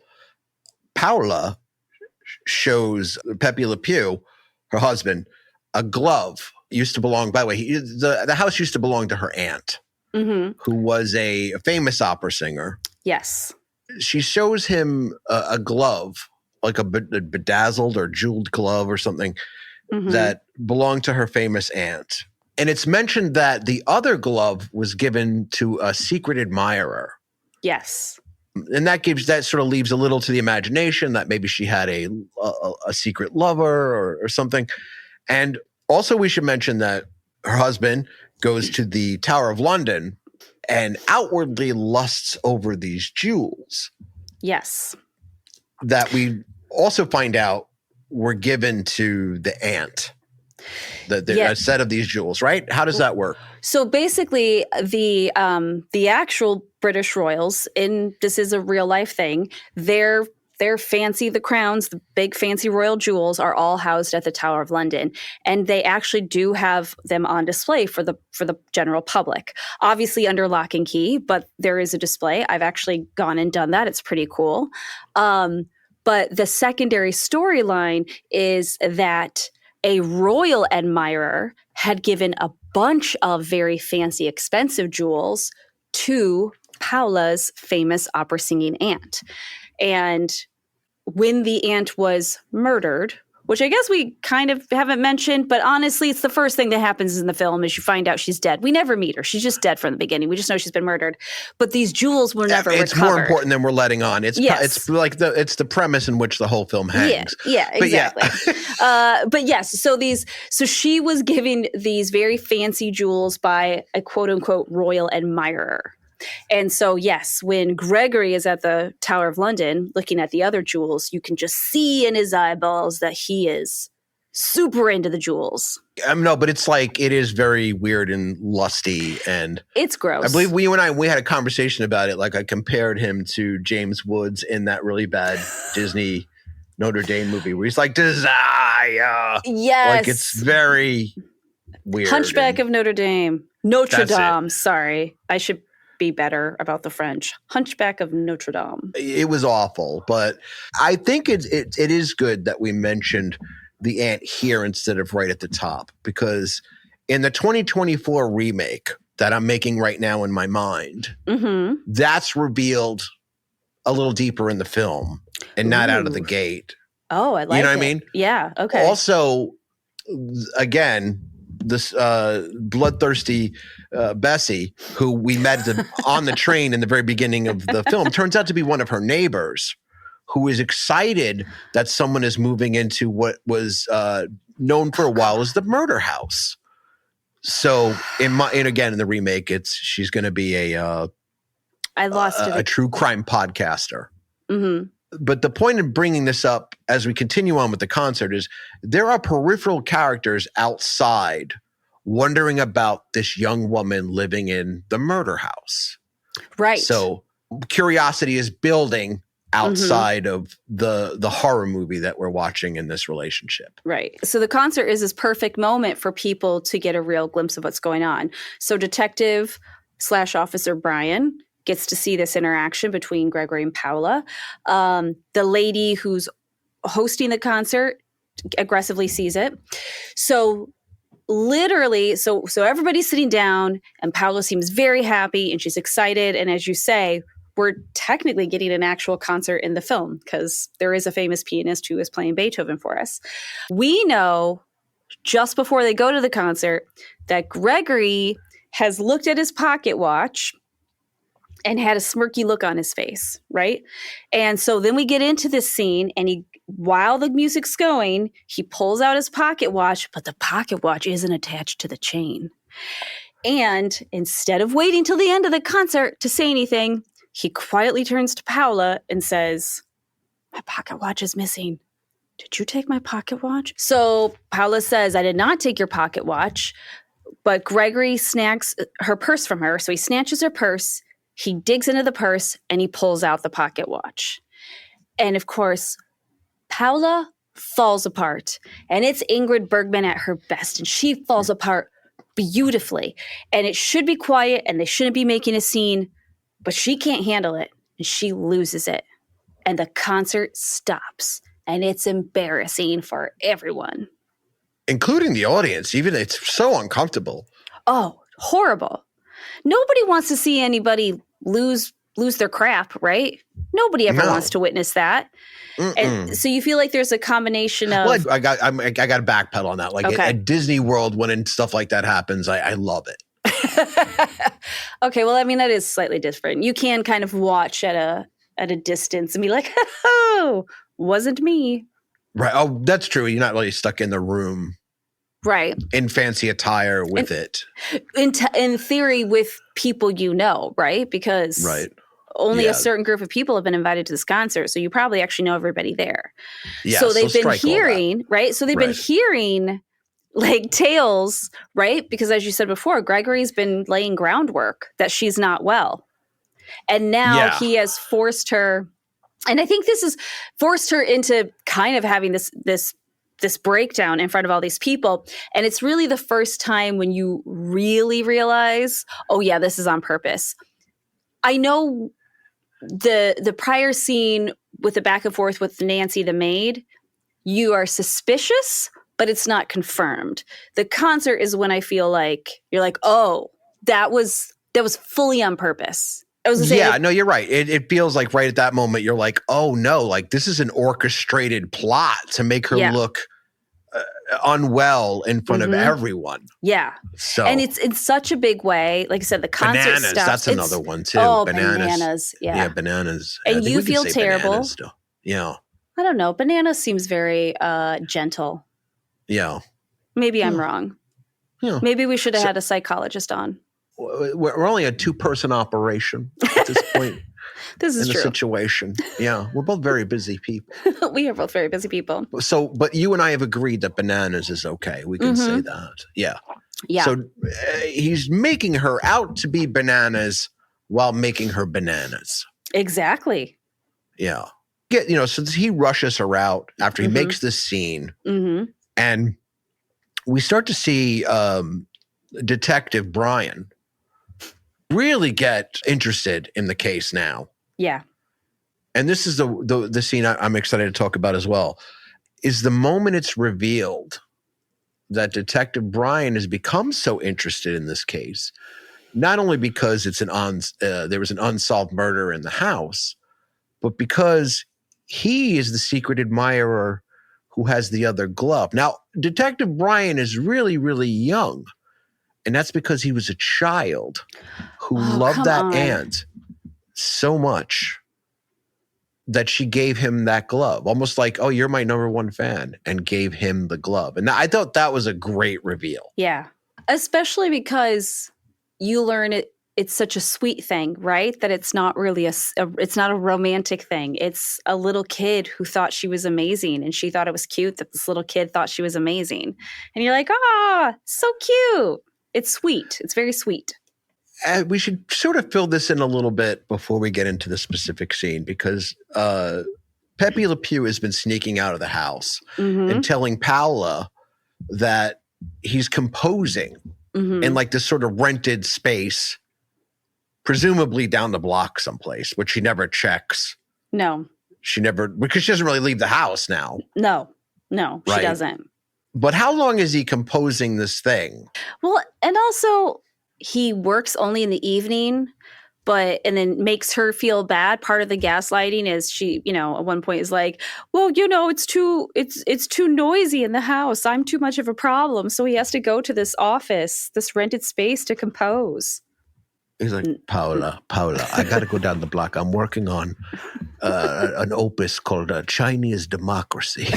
Paula shows Pepe Le Pew, her husband, a glove. Used to belong, by the way, the house used to belong to her aunt, who was a famous opera singer. Yes. She shows him a glove, like a bedazzled or jeweled glove or something that belonged to her famous aunt. And it's mentioned that the other glove was given to a secret admirer. Yes. And that sort of leaves a little to the imagination that maybe she had a secret lover or something. And also we should mention that her husband goes to the Tower of London and outwardly lusts over these jewels. Yes. That we also find out were given to the aunt. A set of these jewels, right? How does that work? So basically, the actual British royals, this is a real life thing. Their fancy, the crowns, the big fancy royal jewels are all housed at the Tower of London, and they actually do have them on display for the general public. Obviously under lock and key, but there is a display. I've actually gone and done that. It's pretty cool. But the secondary storyline is that a royal admirer had given a bunch of very fancy, expensive jewels to Paula's famous opera singing aunt. And when the aunt was murdered, which I guess we kind of haven't mentioned, but honestly, it's the first thing that happens in the film is you find out she's dead. We never meet her. She's just dead from the beginning. We just know she's been murdered. But these jewels were never recovered. It's more important than we're letting on. It's like it's the premise in which the whole film hangs. Yeah, exactly. But yes, so she was given these very fancy jewels by a quote unquote royal admirer. And so, yes, when Gregory is at the Tower of London looking at the other jewels, you can just see in his eyeballs that he is super into the jewels. No, but it's like it is very weird and lusty, and it's gross. I believe we had a conversation about it. Like I compared him to James Woods in that really bad Disney Notre Dame movie where he's like desire. Yes, like it's very weird. Hunchback of Notre Dame. Notre Dame. Sorry, I should be better about the French. Hunchback of Notre Dame. It was awful, but I think it is good that we mentioned the aunt here instead of right at the top, because in the 2024 remake that I'm making right now in my mind, that's revealed a little deeper in the film and not out of the gate. Oh, I like it. You know what I mean? Yeah, okay. Also, again, this bloodthirsty Bessie, who we met on the train in the very beginning of the film, turns out to be one of her neighbors who is excited that someone is moving into what was known for a while as the murder house. So in the remake, she's going to be a true crime podcaster. But the point of bringing this up as we continue on with the concert is there are peripheral characters outside wondering about this young woman living in the murder house. Right. So curiosity is building outside of the horror movie that we're watching in this relationship. Right. So the concert is this perfect moment for people to get a real glimpse of what's going on. So Detective / Officer Brian gets to see this interaction between Gregory and Paula. The lady who's hosting the concert aggressively sees it. So literally, so everybody's sitting down and Paula seems very happy and she's excited. And as you say, we're technically getting an actual concert in the film because there is a famous pianist who is playing Beethoven for us. We know just before they go to the concert that Gregory has looked at his pocket watch and had a smirky look on his face, right? And so then we get into this scene, and while the music's going, he pulls out his pocket watch, but the pocket watch isn't attached to the chain. And instead of waiting till the end of the concert to say anything, he quietly turns to Paula and says, "My pocket watch is missing. Did you take my pocket watch?" So Paula says, "I did not take your pocket watch," but Gregory snatches her purse from her. So he snatches her purse, he digs into the purse, and he pulls out the pocket watch. And of course, Paula falls apart. And it's Ingrid Bergman at her best. And she falls apart beautifully. And it should be quiet and they shouldn't be making a scene, but she can't handle it and she loses it. And the concert stops. And it's embarrassing for everyone. Including the audience. Even it's so uncomfortable. Oh, horrible. Nobody wants to see anybody lose their crap, right? Nobody ever wants to witness that. And so you feel like there's a combination of... Well, I got to backpedal on that. Like at Disney World, when stuff like that happens, I love it. Okay, well, I mean, that is slightly different. You can kind of watch at a distance and be like, "Oh, wasn't me." Right. Oh, that's true. You're not really stuck in the room. Right. In fancy attire with it. In theory, with people you know, right? Because only a certain group of people have been invited to this concert. So you probably actually know everybody there. Yeah, so they've been hearing, right? So they've been hearing like tales, right? Because as you said before, Gregory's been laying groundwork that she's not well. And now he has forced her, and I think this has forced her into kind of having this breakdown in front of all these people. And it's really the first time when you really realize, oh yeah, this is on purpose. I know the prior scene with the back and forth with Nancy the maid, you are suspicious, but it's not confirmed. The concert is when I feel like you're like, oh, that was fully on purpose. No, you're right. It feels like right at that moment, you're like, oh no, like this is an orchestrated plot to make her look unwell in front of everyone. Yeah. So, and it's in such a big way. Like I said, the concert bananas, stops. That's another one too. Oh, bananas. Yeah. Yeah, bananas. And you feel terrible. Yeah. I don't know. Banana seems very gentle. Yeah. Maybe I'm wrong. Yeah. Maybe we should have had a psychologist on. We're only a 2-person operation at this point. This is in true. The situation. Yeah. We're both very busy people. We are both very busy people. So, but you and I have agreed that bananas is okay. We can say that. Yeah. Yeah. So he's making her out to be bananas while making her bananas. Exactly. Yeah. So he rushes her out after he makes this scene. And we start to see Detective Brian really get interested in the case now. Yeah. And this is the scene I'm excited to talk about as well, is the moment it's revealed that Detective Brian has become so interested in this case, not only because it's there was an unsolved murder in the house, but because he is the secret admirer who has the other glove. Now, Detective Brian is really, really young, and that's because he was a child who loved that aunt so much that she gave him that glove, almost like, oh, you're my number one fan, and gave him the glove. And I thought that was a great reveal. Yeah, especially because you learn it's such a sweet thing, right? That it's not really it's not a romantic thing. It's a little kid who thought she was amazing, and she thought it was cute that this little kid thought she was amazing. And you're like, so cute. It's sweet. It's very sweet. We should sort of fill this in a little bit before we get into the specific scene, because Pepe Le Pew has been sneaking out of the house and telling Paula that he's composing in like this sort of rented space, presumably down the block someplace, which she never checks. No. Because she doesn't really leave the house now. No, she doesn't. But how long is he composing this thing? Well, and also he works only in the evening, and then makes her feel bad. Part of the gaslighting is she, at one point is like, well, it's too noisy in the house. I'm too much of a problem. So he has to go to this office, this rented space to compose. He's like, Paula, I got to go down the block. I'm working on an opus called Chinese Democracy.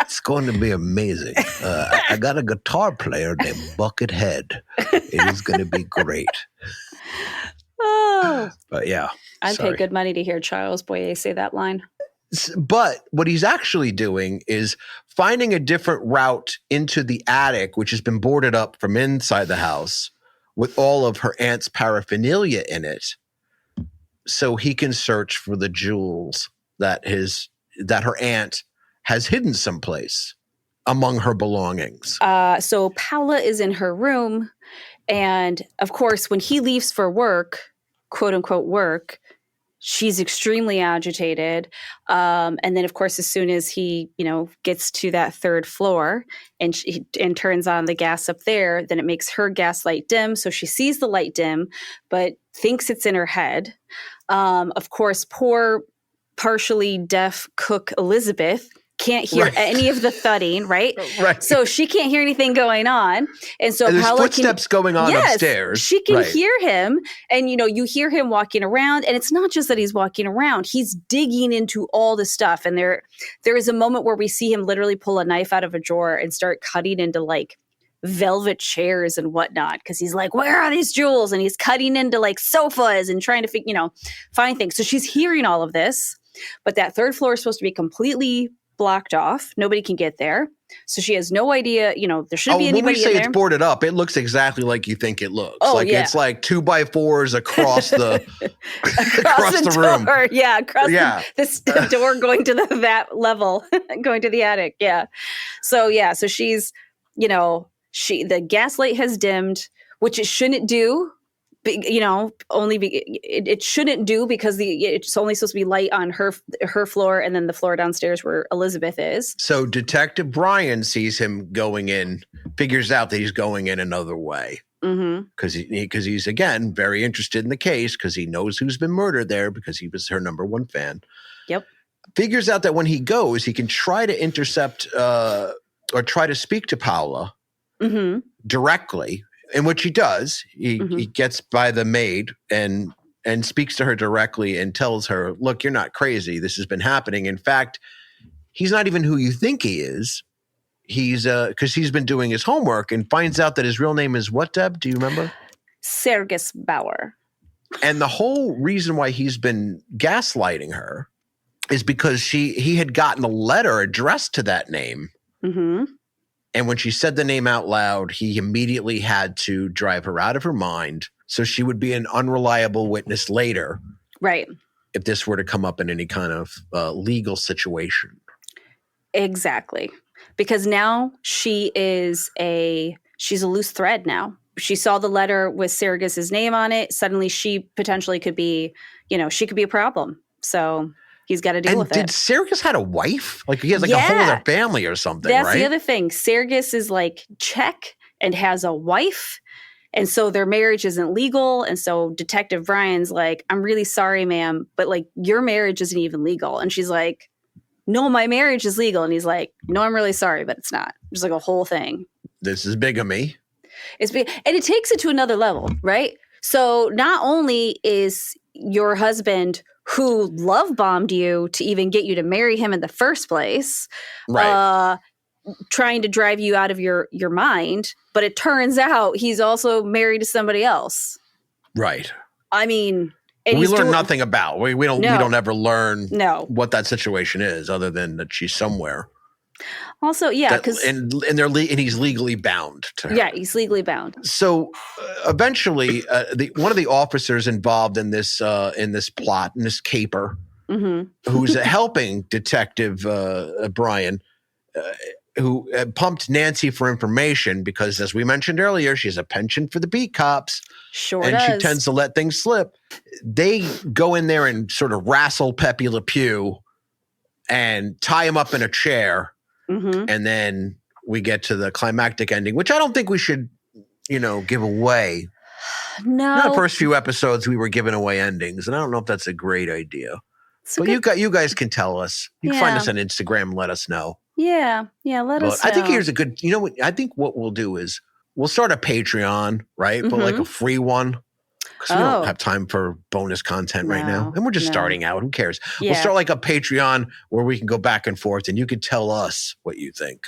It's going to be amazing. I got a guitar player named Buckethead. It is going to be great. Oh, But yeah. I'd pay good money to hear Charles Boyer say that line. But what he's actually doing is finding a different route into the attic, which has been boarded up from inside the house with all of her aunt's paraphernalia in it, so he can search for the jewels that her aunt has hidden someplace among her belongings. So Paula is in her room, and of course, when he leaves for work, quote unquote work, she's extremely agitated. And then, of course, as soon as he, gets to that third floor and turns on the gas up there, then it makes her gaslight dim. So she sees the light dim, but thinks it's in her head. Of course, poor, partially deaf cook Elizabeth can't hear any of the thudding, right? Right. So she can't hear anything going on. And so there's Paula footsteps going on upstairs. She can hear him. And, you hear him walking around. And it's not just that he's walking around. He's digging into all the stuff. And there is a moment where we see him literally pull a knife out of a drawer and start cutting into like velvet chairs and whatnot. Because he's like, where are these jewels? And he's cutting into like sofas and trying to find things. So she's hearing all of this. But that third floor is supposed to be completely blocked off. Nobody can get there. So she has no idea, there shouldn't be anybody in there. When we say it's boarded up, it looks exactly like you think it looks. It's like 2x4s across the across the room. Door. Yeah, across the door going to that level, going to the attic. Yeah. So she's, the gaslight has dimmed, which it shouldn't do. It shouldn't do because it's only supposed to be light on her floor and then the floor downstairs where Elizabeth is. So Detective Brian sees him going in, figures out that he's going in another way. Because he's, again, very interested in the case because he knows who's been murdered there because he was her number one fan. Yep. Figures out that when he goes, he can try to intercept or try to speak to Paula directly. In which he does. He gets by the maid and speaks to her directly and tells her, look, you're not crazy. This has been happening. In fact, he's not even who you think he is. He's because he's been doing his homework and finds out that his real name is what, Deb? Do you remember? Sergis Bauer. And the whole reason why he's been gaslighting her is because he had gotten a letter addressed to that name. And when she said the name out loud, he immediately had to drive her out of her mind so she would be an unreliable witness later. Right. If this were to come up in any kind of legal situation. Exactly. Because now she's a loose thread now. She saw the letter with Sergis's name on it. Suddenly she potentially could be, she could be a problem. So he's got to deal with it. Did Sergis had a wife? Like he has a whole other family or something, That's right? the other thing. Sergis is like Czech and has a wife. And so their marriage isn't legal. And so Detective Brian's like, I'm really sorry, ma'am, but like your marriage isn't even legal. And she's like, no, my marriage is legal. And he's like, no, I'm really sorry, but it's not. There's like a whole thing. This is bigamy. It's big. And it takes it to another level, right? So not only is your husband who love bombed you to even get you to marry him in the first place, trying to drive you out of your mind. But it turns out he's also married to somebody else. Right. I mean, we learn nothing about. We don't ever learn what that situation is other than that she's somewhere. Also, because and he's legally bound to her. Yeah, he's legally bound. So eventually, one of the officers involved in this plot, in this caper, who's helping Detective Brian, who pumped Nancy for information because, as we mentioned earlier, she has a penchant for the beat cops. Sure and does. she tends to let things slip. They go in there and sort of wrestle Pepe Le Pew and tie him up in a chair. And then we get to the climactic ending, which I don't think we should, give away. No. In the first few episodes, we were giving away endings, and I don't know if that's a great idea. But you guys can tell us. You can find us on Instagram and let us know. Yeah, let us know. I think here's a good, I think what we'll do is we'll start a Patreon, right? But like a free one. Because we don't have time for bonus content right now. And we're just starting out. Who cares? Yeah. We'll start like a Patreon where we can go back and forth and you can tell us what you think.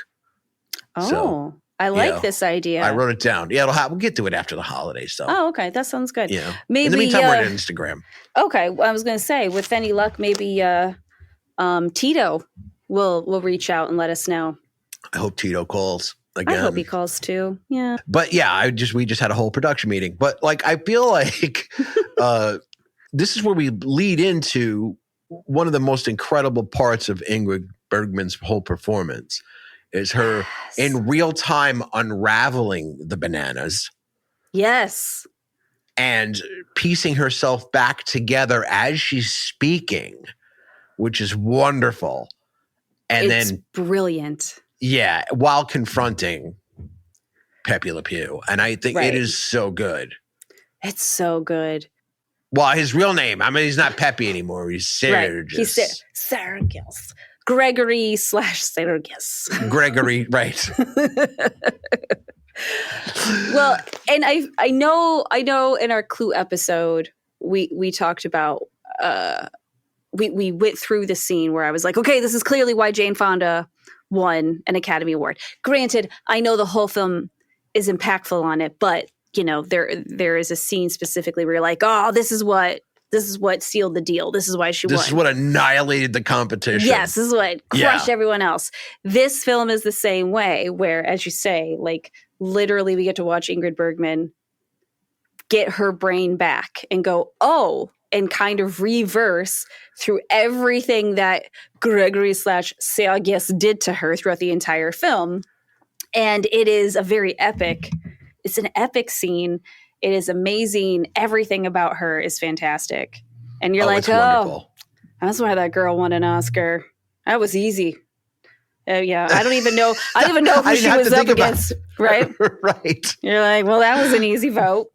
I like this idea. I wrote it down. Yeah, we'll get to it after the holidays. So. Oh, okay. That sounds good. Yeah. Maybe, in the meantime, we're on Instagram. Okay. Well, I was going to say, with any luck, maybe Tito will reach out and let us know. I hope Tito calls again. I hope he calls too. Yeah. But yeah, we just had a whole production meeting. But like, I feel like this is where we lead into one of the most incredible parts of Ingrid Bergman's whole performance. Is her in real time unraveling the bananas. Yes. And piecing herself back together as she's speaking, which is wonderful. And it's brilliant. Yeah, while confronting Pepe Le Pew. And I think it is so good. It's so good. Well, his real name, I mean, he's not Pepe anymore. He's Sergius. Right. He's Sergius. Gregory/Sergius. Gregory, right. Well, and I know in our Clue episode, we talked about, we went through the scene where I was like, okay, this is clearly why Jane Fonda won an Academy Award. Granted, I know the whole film is impactful on it, but you know, there is a scene specifically where you're like, oh, this is what sealed the deal. This is why she won. This is what annihilated the competition. Yes, this is what crushed everyone else. This film is the same way, where, as you say, like literally we get to watch Ingrid Bergman get her brain back and go, oh, and kind of reverse through everything that Gregory/Sergius did to her throughout the entire film. And it is a very epic, it's an epic scene. It is amazing. Everything about her is fantastic. And you're like, oh, that's why that girl won an Oscar. That was easy. Yeah, I don't even know who she was up against, right? Right. You're like, well, that was an easy vote.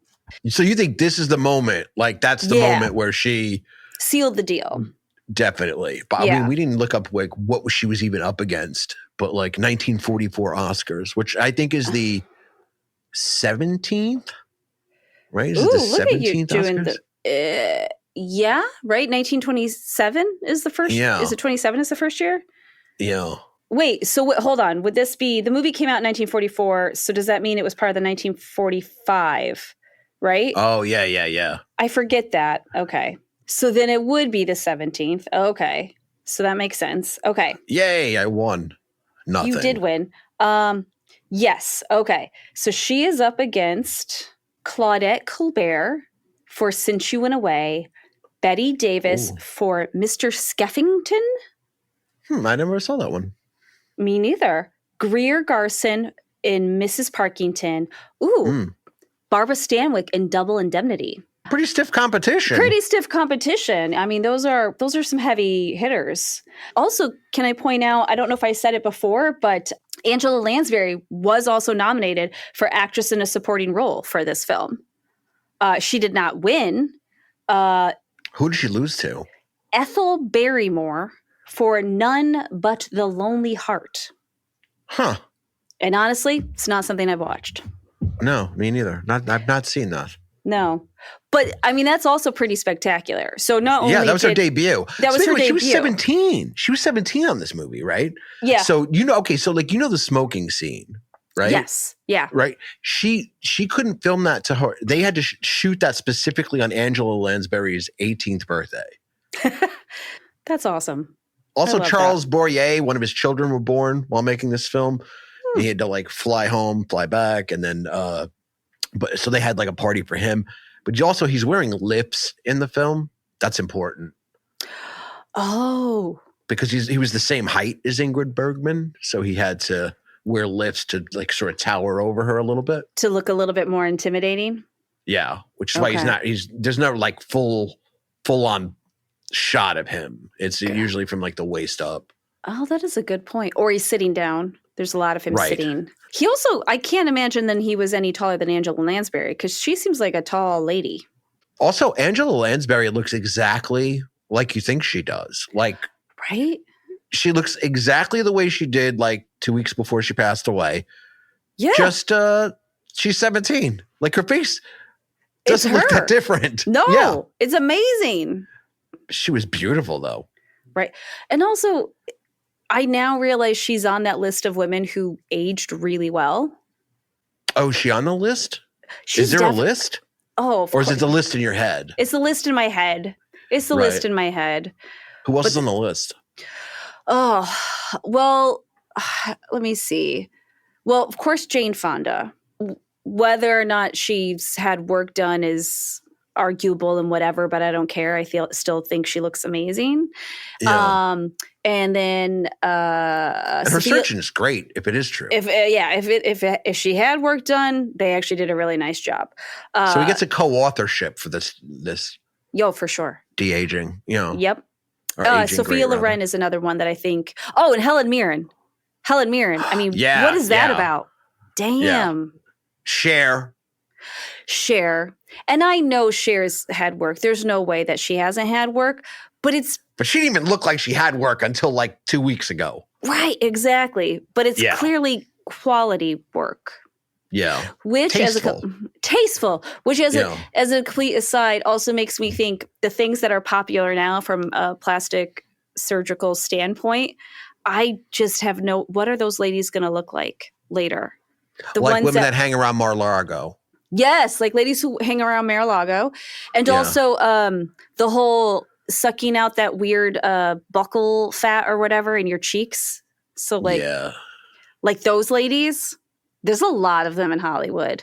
So you think this is the moment, like that's the moment where she sealed the deal. Definitely. But I mean, we didn't look up like what she was even up against, but like 1944 Oscars, which I think is the 17th. Right? Is it the 17th Oscars? Yeah, right? 1927 is the first. Yeah. Is it 27 is the first year? Yeah. Wait, so hold on. Would this be, the movie came out in 1944, so does that mean it was part of the 1945, right? Oh, yeah. I forget that. Okay. So then it would be the 17th. Okay. So that makes sense. Okay. Yay, I won. Nothing. You did win. Yes. Okay. So she is up against Claudette Colbert for Since You Went Away, Betty Davis for Mr. Skeffington. I never saw that one. Me neither. Greer Garson in Mrs. Parkington. Barbara Stanwyck in Double Indemnity. Pretty stiff competition. I mean, those are some heavy hitters. Also, can I point out, I don't know if I said it before, but Angela Lansbury was also nominated for Actress in a Supporting Role for this film. She did not win. Who did she lose to? Ethel Barrymore for None But the Lonely Heart. Huh. And honestly, it's not something I've watched. No, me neither. I've not seen that. No. But, I mean, that's also pretty spectacular. So not only that was her debut. That was her debut. She was 17. She was 17 on this movie, right? Yeah. So, the smoking scene, right? Yes. Yeah. Right? She couldn't film that to her. They had to shoot that specifically on Angela Lansbury's 18th birthday. That's awesome. Also, Charles Boyer, one of his children were born while making this film. He had to fly home, fly back, and then so they had a party for him. But he's wearing lips in the film. That's important. Oh. Because he was the same height as Ingrid Bergman, so he had to wear lips to sort of tower over her a little bit. To look a little bit more intimidating? Yeah, which is why there's no full on shot of him. It's usually from the waist up. Oh, that is a good point. Or he's sitting down. There's a lot of him sitting. He also, I can't imagine that he was any taller than Angela Lansbury because she seems like a tall lady. Also, Angela Lansbury looks exactly like you think she does. Right? She looks exactly the way she did 2 weeks before she passed away. Yeah. Just She's 17. Like her face doesn't look that different. No, it's amazing. She was beautiful though. Right. And also, I now realize she's on that list of women who aged really well. Oh, is she on the list? Is there a list? Oh, or is it the list in your head? It's the list in my head. It's the list in my head. Who else is on the list? Oh, well, let me see. Well, of course, Jane Fonda. Whether or not she's had work done is arguable and whatever, but I don't care. I still think she looks amazing. Yeah. And then and her surgeon is great if it is true. If she had work done, they actually did a really nice job. So he gets a co-authorship for this. Yo, for sure. De-aging. Yep. Aging Sophia Loren is another one that I think. Oh, and Helen Mirren. I mean, what is that about? Damn. Cher. And I know Cher's had work. There's no way that she hasn't had work, but she didn't even look like she had work until like 2 weeks ago. Right, exactly. But it's clearly quality work. Yeah. Which tasteful, which as a complete aside also makes me think the things that are popular now from a plastic surgical standpoint, I just have what are those ladies going to look like later? Like women that hang around Mar-a-Lago. Yes, like ladies who hang around Mar-a-Lago. And also the whole sucking out that weird buccal fat or whatever in your cheeks. So like those ladies, there's a lot of them in Hollywood.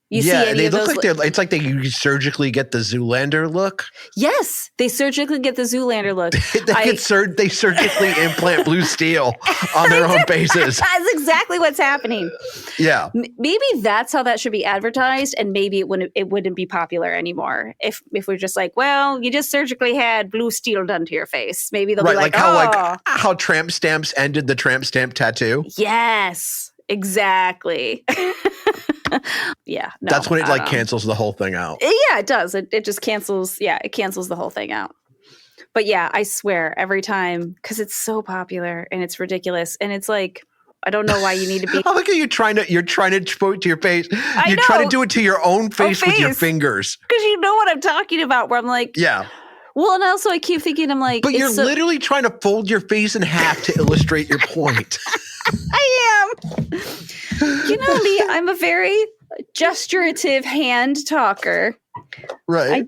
You see any they of look those like it's like they surgically get the Zoolander look. Yes, they surgically get the Zoolander look. They surgically implant blue steel on their own faces. That's exactly what's happening. Yeah, maybe that's how that should be advertised, and maybe it wouldn't be popular anymore if we're just like, well, you just surgically had blue steel done to your face. Maybe they'll be like how tramp stamps ended the tramp stamp tattoo. Yes, exactly. Yeah, no, that's when it cancels the whole thing out. Yeah, it does. It just cancels. Yeah, it cancels the whole thing out. But yeah, I swear every time because it's so popular and it's ridiculous and it's like I don't know why you need to be. I look at you trying to point to your face. You're trying to do it to your own face with your fingers because you know what I'm talking about. Where I'm like, yeah. Well, and also I keep thinking I'm like, but you're literally trying to fold your face in half to illustrate your point. I am. You know me, I'm a very gesturative hand talker. Right.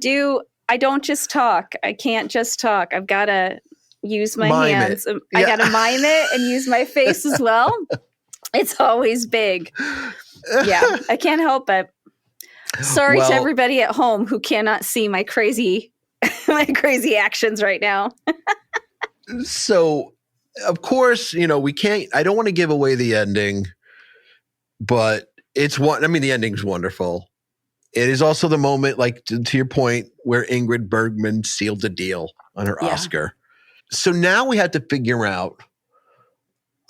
I don't just talk. I can't just talk. I've got to use my hands. I got to mime it and use my face as well. It's always big. Yeah, I can't help it. Sorry to everybody at home who cannot see my crazy actions right now. So, of course, we can't. I don't want to give away the ending, but the ending's wonderful. It is also the moment, like to your point, where Ingrid Bergman sealed the deal on her Oscar. So now we have to figure out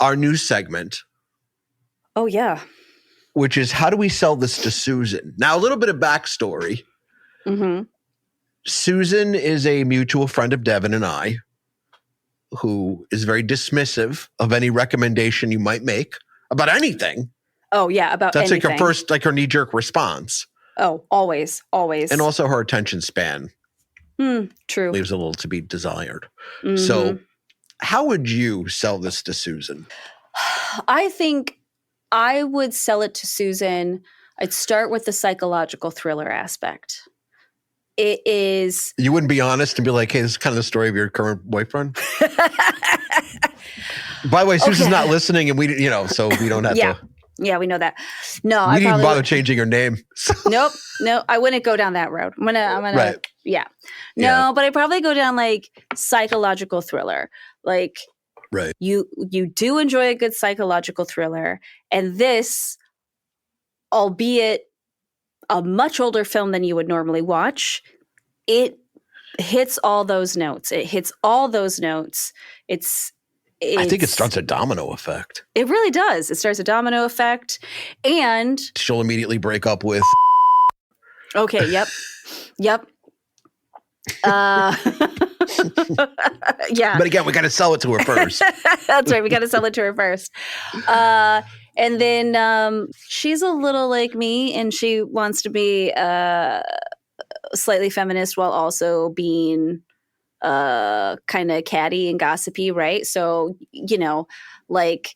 our new segment. Oh, yeah. Which is, how do we sell this to Susan? Now, a little bit of backstory. Mm-hmm. Susan is a mutual friend of Devon and I, who is very dismissive of any recommendation you might make about anything. Oh, yeah, about That's anything. like her first, her knee-jerk response. Oh, always. And also her attention span. True. Leaves a little to be desired. Mm-hmm. So how would you sell this to Susan? I think I would sell it to Susan. I'd start with the psychological thriller aspect. It is... You wouldn't be honest and be like, hey, this is kind of the story of your current boyfriend? By the way, Susan's not listening and we, so we don't have to... Yeah, we know that. No, we didn't even bother changing her name. Nope. No, I wouldn't go down that road. I'm gonna. Right. Yeah. No, but I'd probably go down like psychological thriller. Like, right. You do enjoy a good psychological thriller, and this, albeit a much older film than you would normally watch, it hits all those notes. I think it starts a domino effect. It really does. It starts a domino effect. And she'll immediately break up with. Okay. Yep. Yeah. But again, we got to sell it to her first. That's right. We got to sell it to her first. And then she's a little like me, and she wants to be slightly feminist while also being kind of catty and gossipy, right? So, like,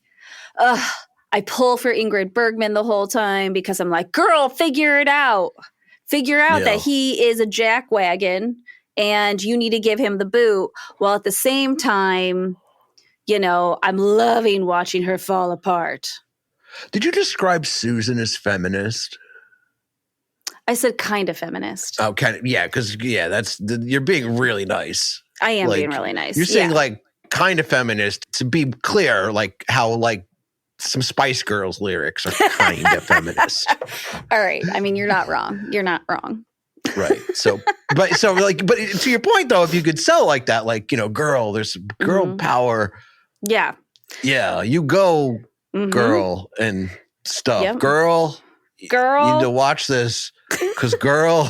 I pull for Ingrid Bergman the whole time because I'm like, girl, figure it out. Figure out that he is a jackwagon and you need to give him the boot. While at the same time, I'm loving watching her fall apart. Did you describe Susan as feminist? I said kind of feminist. Oh, kind of. Yeah, because, you're being really nice. I am being really nice. You're saying, kind of feminist, to be clear, how, some Spice Girls lyrics are kind of feminist. All right. I mean, you're not wrong. You're not wrong. Right. But to your point, though, if you could sell like that, girl, there's girl power. Yeah. Yeah. You go, girl, and stuff. Yep. Girl, you need to watch this because, girl,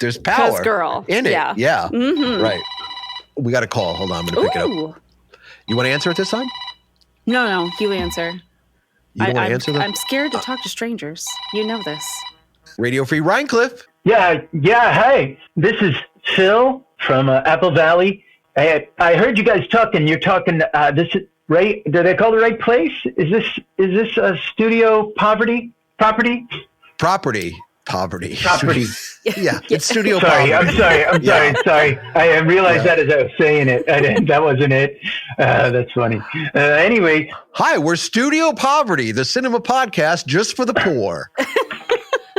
there's power in it. Yeah. Mm-hmm. Right. We got a call. Hold on. I'm going to pick it up. You want to answer it this time? No. You answer. You don't want to answer them? I'm scared to talk to strangers. You know this. Radio Free Rhinecliff. Yeah. Hey, this is Phil from Apple Valley. I heard you guys talking. You're talking. This is right. Did I call the right place? Is this a studio property? Yeah, it's studio poverty. I'm sorry. I realized that as I was saying it. That wasn't it. That's funny. Anyway. Hi, we're Studio Poverty, the cinema podcast just for the poor.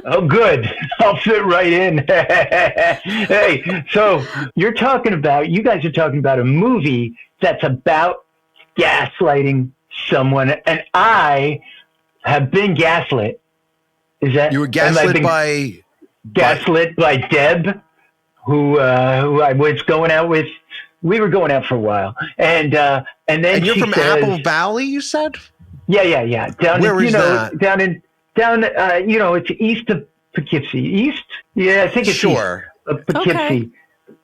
Oh, good. I'll fit right in. Hey, so you guys are talking about a movie that's about gaslighting someone, and I have been gaslit. Is that you were gaslit by Deb, who I was going out with. We were going out for a while, and then you're from Apple Valley, you said? Yeah. Where is that? Down, it's east of Poughkeepsie. East? Yeah, I think it's east of Poughkeepsie. Okay.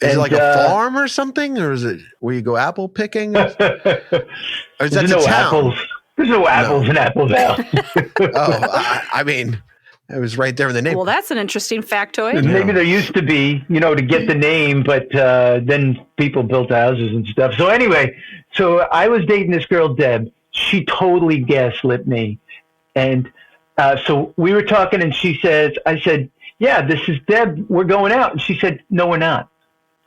Is it like a farm or something, or is it where you go apple picking? Or is that no apples. There's no apples in Apple Valley. I mean. It was right there in the name. Well, that's an interesting factoid. Maybe there used to be, to get the name, but then people built houses and stuff. So anyway, I was dating this girl, Deb. She totally gaslit me. And so we were talking, and I said, yeah, this is Deb. We're going out. And she said, no, we're not.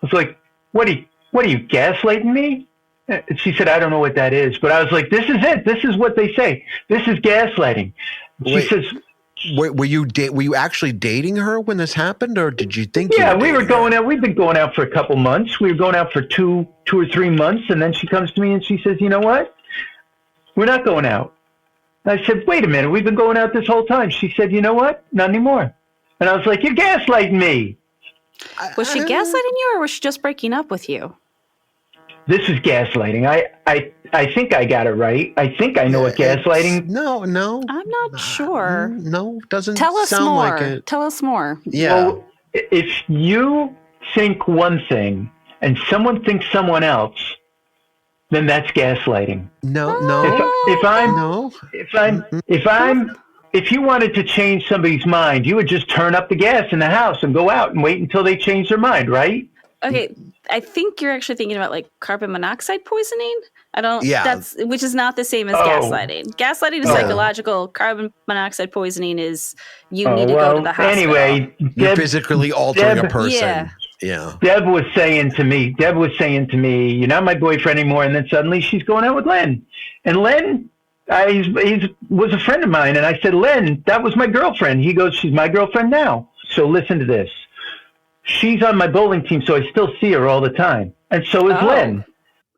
I was like, what are you gaslighting me? And she said, I don't know what that is. But I was like, this is it. This is what they say. This is gaslighting. She says... Were you actually dating her when this happened, or did you think? Yeah, we were going out. We've been going out for a couple months. We were going out for two or 3 months, and then she comes to me and she says, "You know what? We're not going out." And I said, "Wait a minute. We've been going out this whole time." She said, "You know what? Not anymore." And I was like, "You're gaslighting me." Was she gaslighting you, or was she just breaking up with you? This is gaslighting. I think I got it right. I think I know what gaslighting. No. I'm not sure. No, doesn't sound more. Like it. Tell us more. Yeah. Well, if you think one thing and someone thinks someone else, then that's gaslighting. No. If you wanted to change somebody's mind, you would just turn up the gas in the house and go out and wait until they change their mind, right? Okay, I think you're actually thinking about carbon monoxide poisoning. Which is not the same as gaslighting. Gaslighting is psychological. Carbon monoxide poisoning is you need to go to the hospital. Anyway, you're physically altering a person. Yeah. Deb was saying to me, "You're not my boyfriend anymore." And then suddenly she's going out with Len, and Len, he was a friend of mine. And I said, "Len, that was my girlfriend." He goes, "She's my girlfriend now." So listen to this. She's on my bowling team, so I still see her all the time. And so is Len.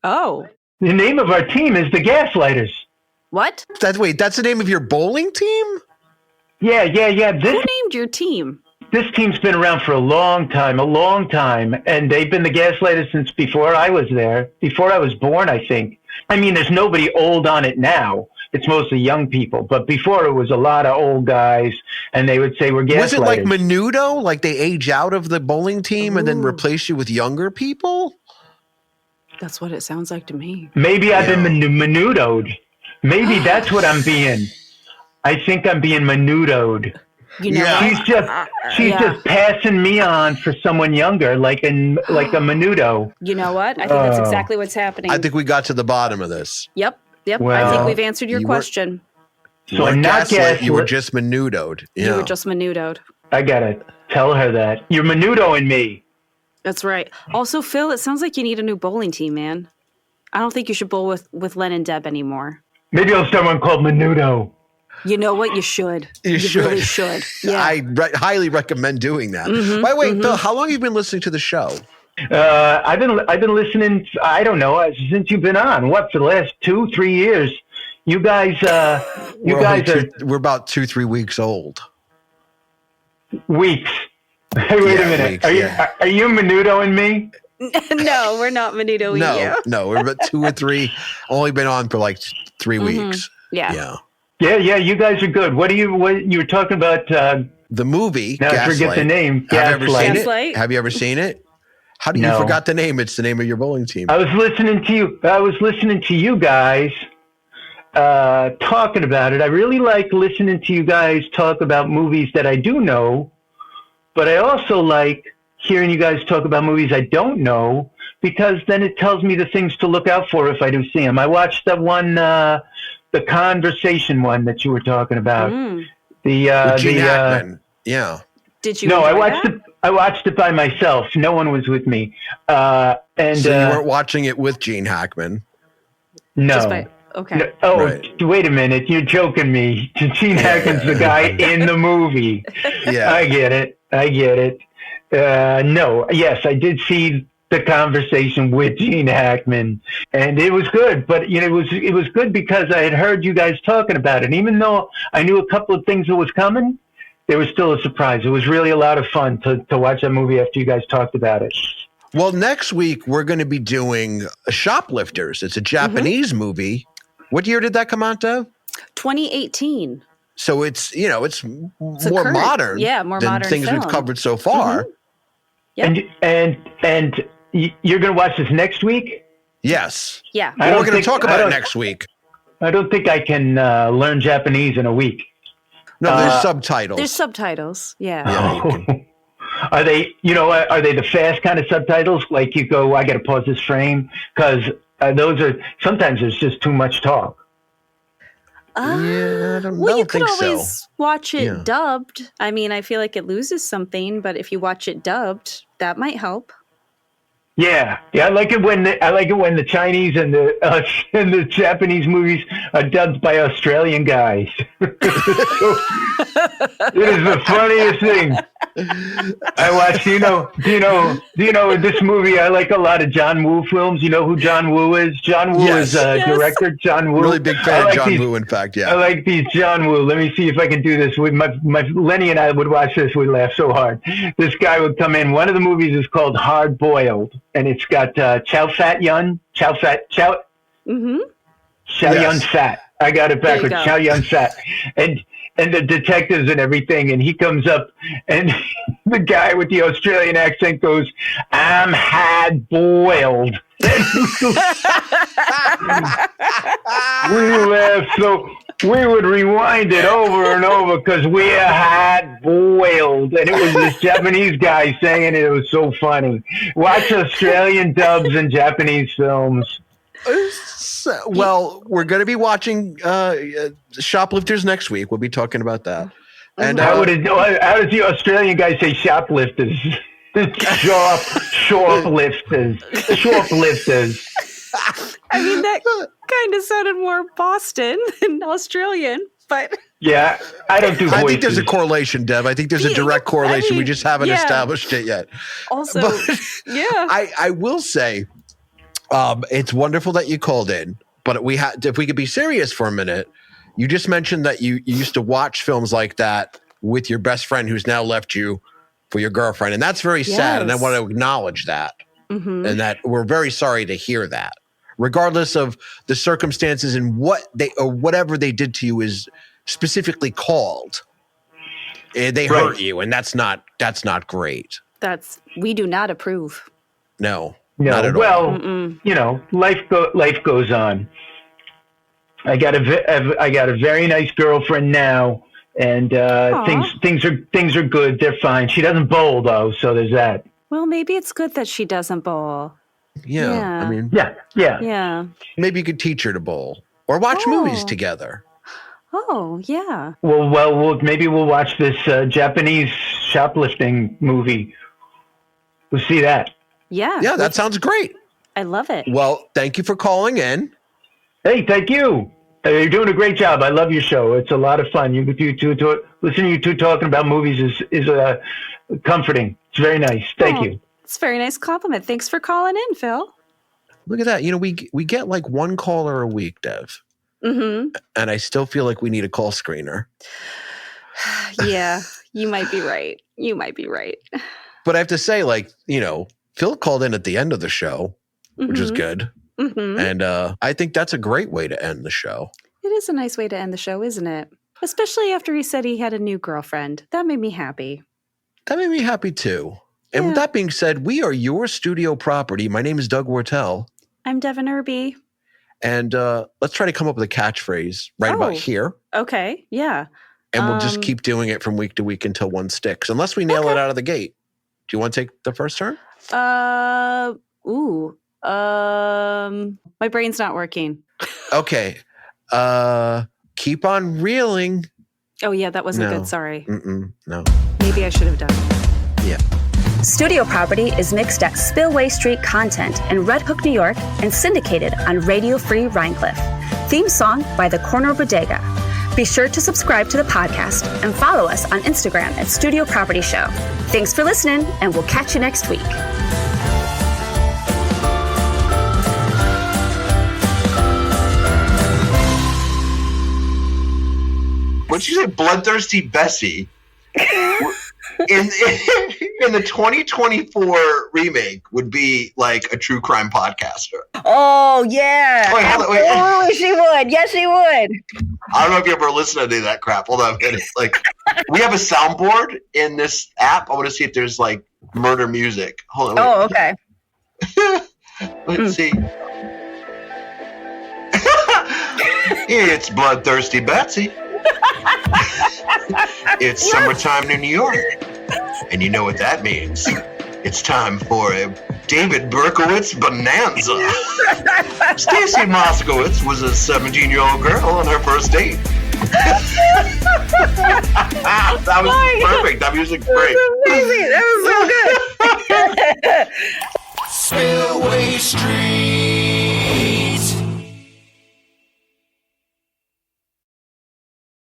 Oh. The name of our team is the Gaslighters. What? That's the name of your bowling team? Yeah. Who named your team? This team's been around for a long time. And they've been the Gaslighters since before I was there. Before I was born, I think. I mean, there's nobody old on it now. It's mostly young people. But before, it was a lot of old guys, and they would say, we're Gaslighters. Was it like Menudo? Like they age out of the bowling team and then replace you with younger people? That's what it sounds like to me. Maybe I've been menudoed. Maybe that's what I'm being. I think I'm being menudoed. You know, She's just passing me on for someone younger, like a menudo. You know what? I think that's exactly what's happening. I think we got to the bottom of this. Yep. Well, I think we've answered your question. So I'm not gaslit. You were just menudoed. Yeah. You were just menudoed. I gotta tell her that you're menudoing me. That's right. Also, Phil, it sounds like you need a new bowling team, man. I don't think you should bowl with Len and Deb anymore. Maybe I'll start one called Menudo. You know what? You should. You really should. Yeah. I highly recommend doing that. By the way, Bill, how long have you been listening to the show? I've been listening. I don't know, since you've been on. What, for the last 2-3 years? You guys, we're about 2-3 weeks old. Weeks. Hey, wait a minute. Weeks, are you menudoing me? No, we're not menudoing you. No, we're about 2 or 3. Only been on for like 3 weeks. Yeah. Yeah. You guys are good. What you were talking about? The movie. Now Gaslight. I forget the name. Have you ever seen Gaslight? it? Have you ever seen it? How do you forgot the name? It's the name of your bowling team. I was listening to you guys talking about it. I really like listening to you guys talk about movies that I do know, but I also like hearing you guys talk about movies I don't know, because then it tells me the things to look out for if I do see them. I watched that one, the Conversation one that you were talking about. With Gene Hackman. Yeah. Did you? No, I watched it by myself. No one was with me. So you weren't watching it with Gene Hackman? No. Okay. No, wait a minute. You're joking me. Gene Hackman's the guy in the movie. Yeah. I get it. No. Yes, I did see the Conversation with Gene Hackman, and it was good. But it was good because I had heard you guys talking about it. And even though I knew a couple of things that was coming, it was still a surprise. It was really a lot of fun to watch that movie after you guys talked about it. Well, next week we're going to be doing Shoplifters. It's a Japanese movie. What year did that come out, Dev? 2018. So it's more current, modern, more than modern things film. we've covered so far. Yep. And you're going to watch this next week? Yes. Yeah. We're going to talk about it next week. I don't think I can learn Japanese in a week. No, there's subtitles. There's subtitles. Yeah. Are they the fast kind of subtitles? Like you go, I got to pause this frame, because sometimes there's just too much talk. I don't well, you could think always watch it dubbed. I mean, I feel like it loses something, but if you watch it dubbed, that might help. Yeah. I like it when the Chinese and the Japanese movies are dubbed by Australian guys. It is the funniest thing. I watch. Do you know in this movie? I like a lot of John Woo films. You know who John Woo is? John Woo is director. John Woo. Really big fan of John Woo. In fact, yeah. I like these John Woo. Let me see if I can do this. With my Lenny and I would watch this. We'd laugh so hard. This guy would come in. One of the movies is called Hard Boiled, and it's got Chow Yun Fat. I got it backwards. Chow Yun Fat, and the detectives and everything, and he comes up, and the guy with the Australian accent goes, "I'm hard boiled." We laughed so we would rewind it over and over because we are hard boiled, and it was this Japanese guy saying it. It was so funny. Watch Australian dubs and Japanese films. Well, we're going to be watching Shoplifters next week. We'll be talking about that. And how does the Australian guy say shoplifters? Shoplifters. I mean, that kind of sounded more Boston than Australian, but yeah, I don't do voices. I think there's a correlation, Deb. I think there's a direct correlation. We just haven't established it yet. Also, I will say, it's wonderful that you called in, but if we could be serious for a minute, you just mentioned that you used to watch films like that with your best friend who's now left you for your girlfriend. And that's very sad. And I want to acknowledge that. And that we're very sorry to hear that, regardless of the circumstances and whatever they did to you is specifically called. They hurt you. And that's not great. We do not approve. No. Not at all. Life goes on. I got a very nice girlfriend now, and things are good. They're fine. She doesn't bowl though, so there's that. Well, maybe it's good that she doesn't bowl. Yeah. I mean, yeah. Maybe you could teach her to bowl or watch movies together. Oh, yeah. Well, maybe we'll watch this Japanese shoplifting movie. We'll see that. Yeah. Yeah, that sounds great. I love it. Well, thank you for calling in. Hey, thank you. You're doing a great job. I love your show. It's a lot of fun. Listening to you two talking about movies is comforting. It's very nice. Thank you. It's a very nice compliment. Thanks for calling in, Phil. Look at that. You know, we get like one caller a week, Dev. Mm-hmm. And I still feel like we need a call screener. Yeah, you might be right. But I have to say, like, you know, Phil called in at the end of the show, which is good. Mm-hmm. And I think that's a great way to end the show. It is a nice way to end the show, isn't it? Especially after he said he had a new girlfriend. That made me happy. That made me happy too. And with that being said, we are your studio property. My name is Doug Wortell. I'm Devon Irby. And let's try to come up with a catchphrase about here. Okay, yeah. And we'll just keep doing it from week to week until one sticks. Unless we nail it out of the gate. Do you want to take the first turn? My brain's not working. Okay. Keep on reeling. Oh, yeah, that wasn't good. Sorry. No. Maybe I should have done it. Yeah. Studio Property is mixed at Spillway Street Content in Red Hook, New York, and syndicated on Radio Free Rhinecliff. Theme song by The Corner Bodega. Be sure to subscribe to the podcast and follow us on Instagram at Studio Property Show. Thanks for listening, and we'll catch you next week. What'd you say, Bloodthirsty Bessie? in the 2024 remake would be like a true crime podcaster. Oh yeah, wait. Absolutely, she would. Yes, she would. I don't know if you ever listened to any of that crap. Hold on a minute. Like, we have a soundboard in this app. I want to see if there's like murder music. Hold on. Oh, okay. Let's see. It's Bloodthirsty Betsy. It's summertime in New York. And you know what that means. It's time for a David Berkowitz bonanza. Stacy Moskowitz was a 17-year-old girl on her first date. That was perfect. That music's great. That was amazing. That was so good.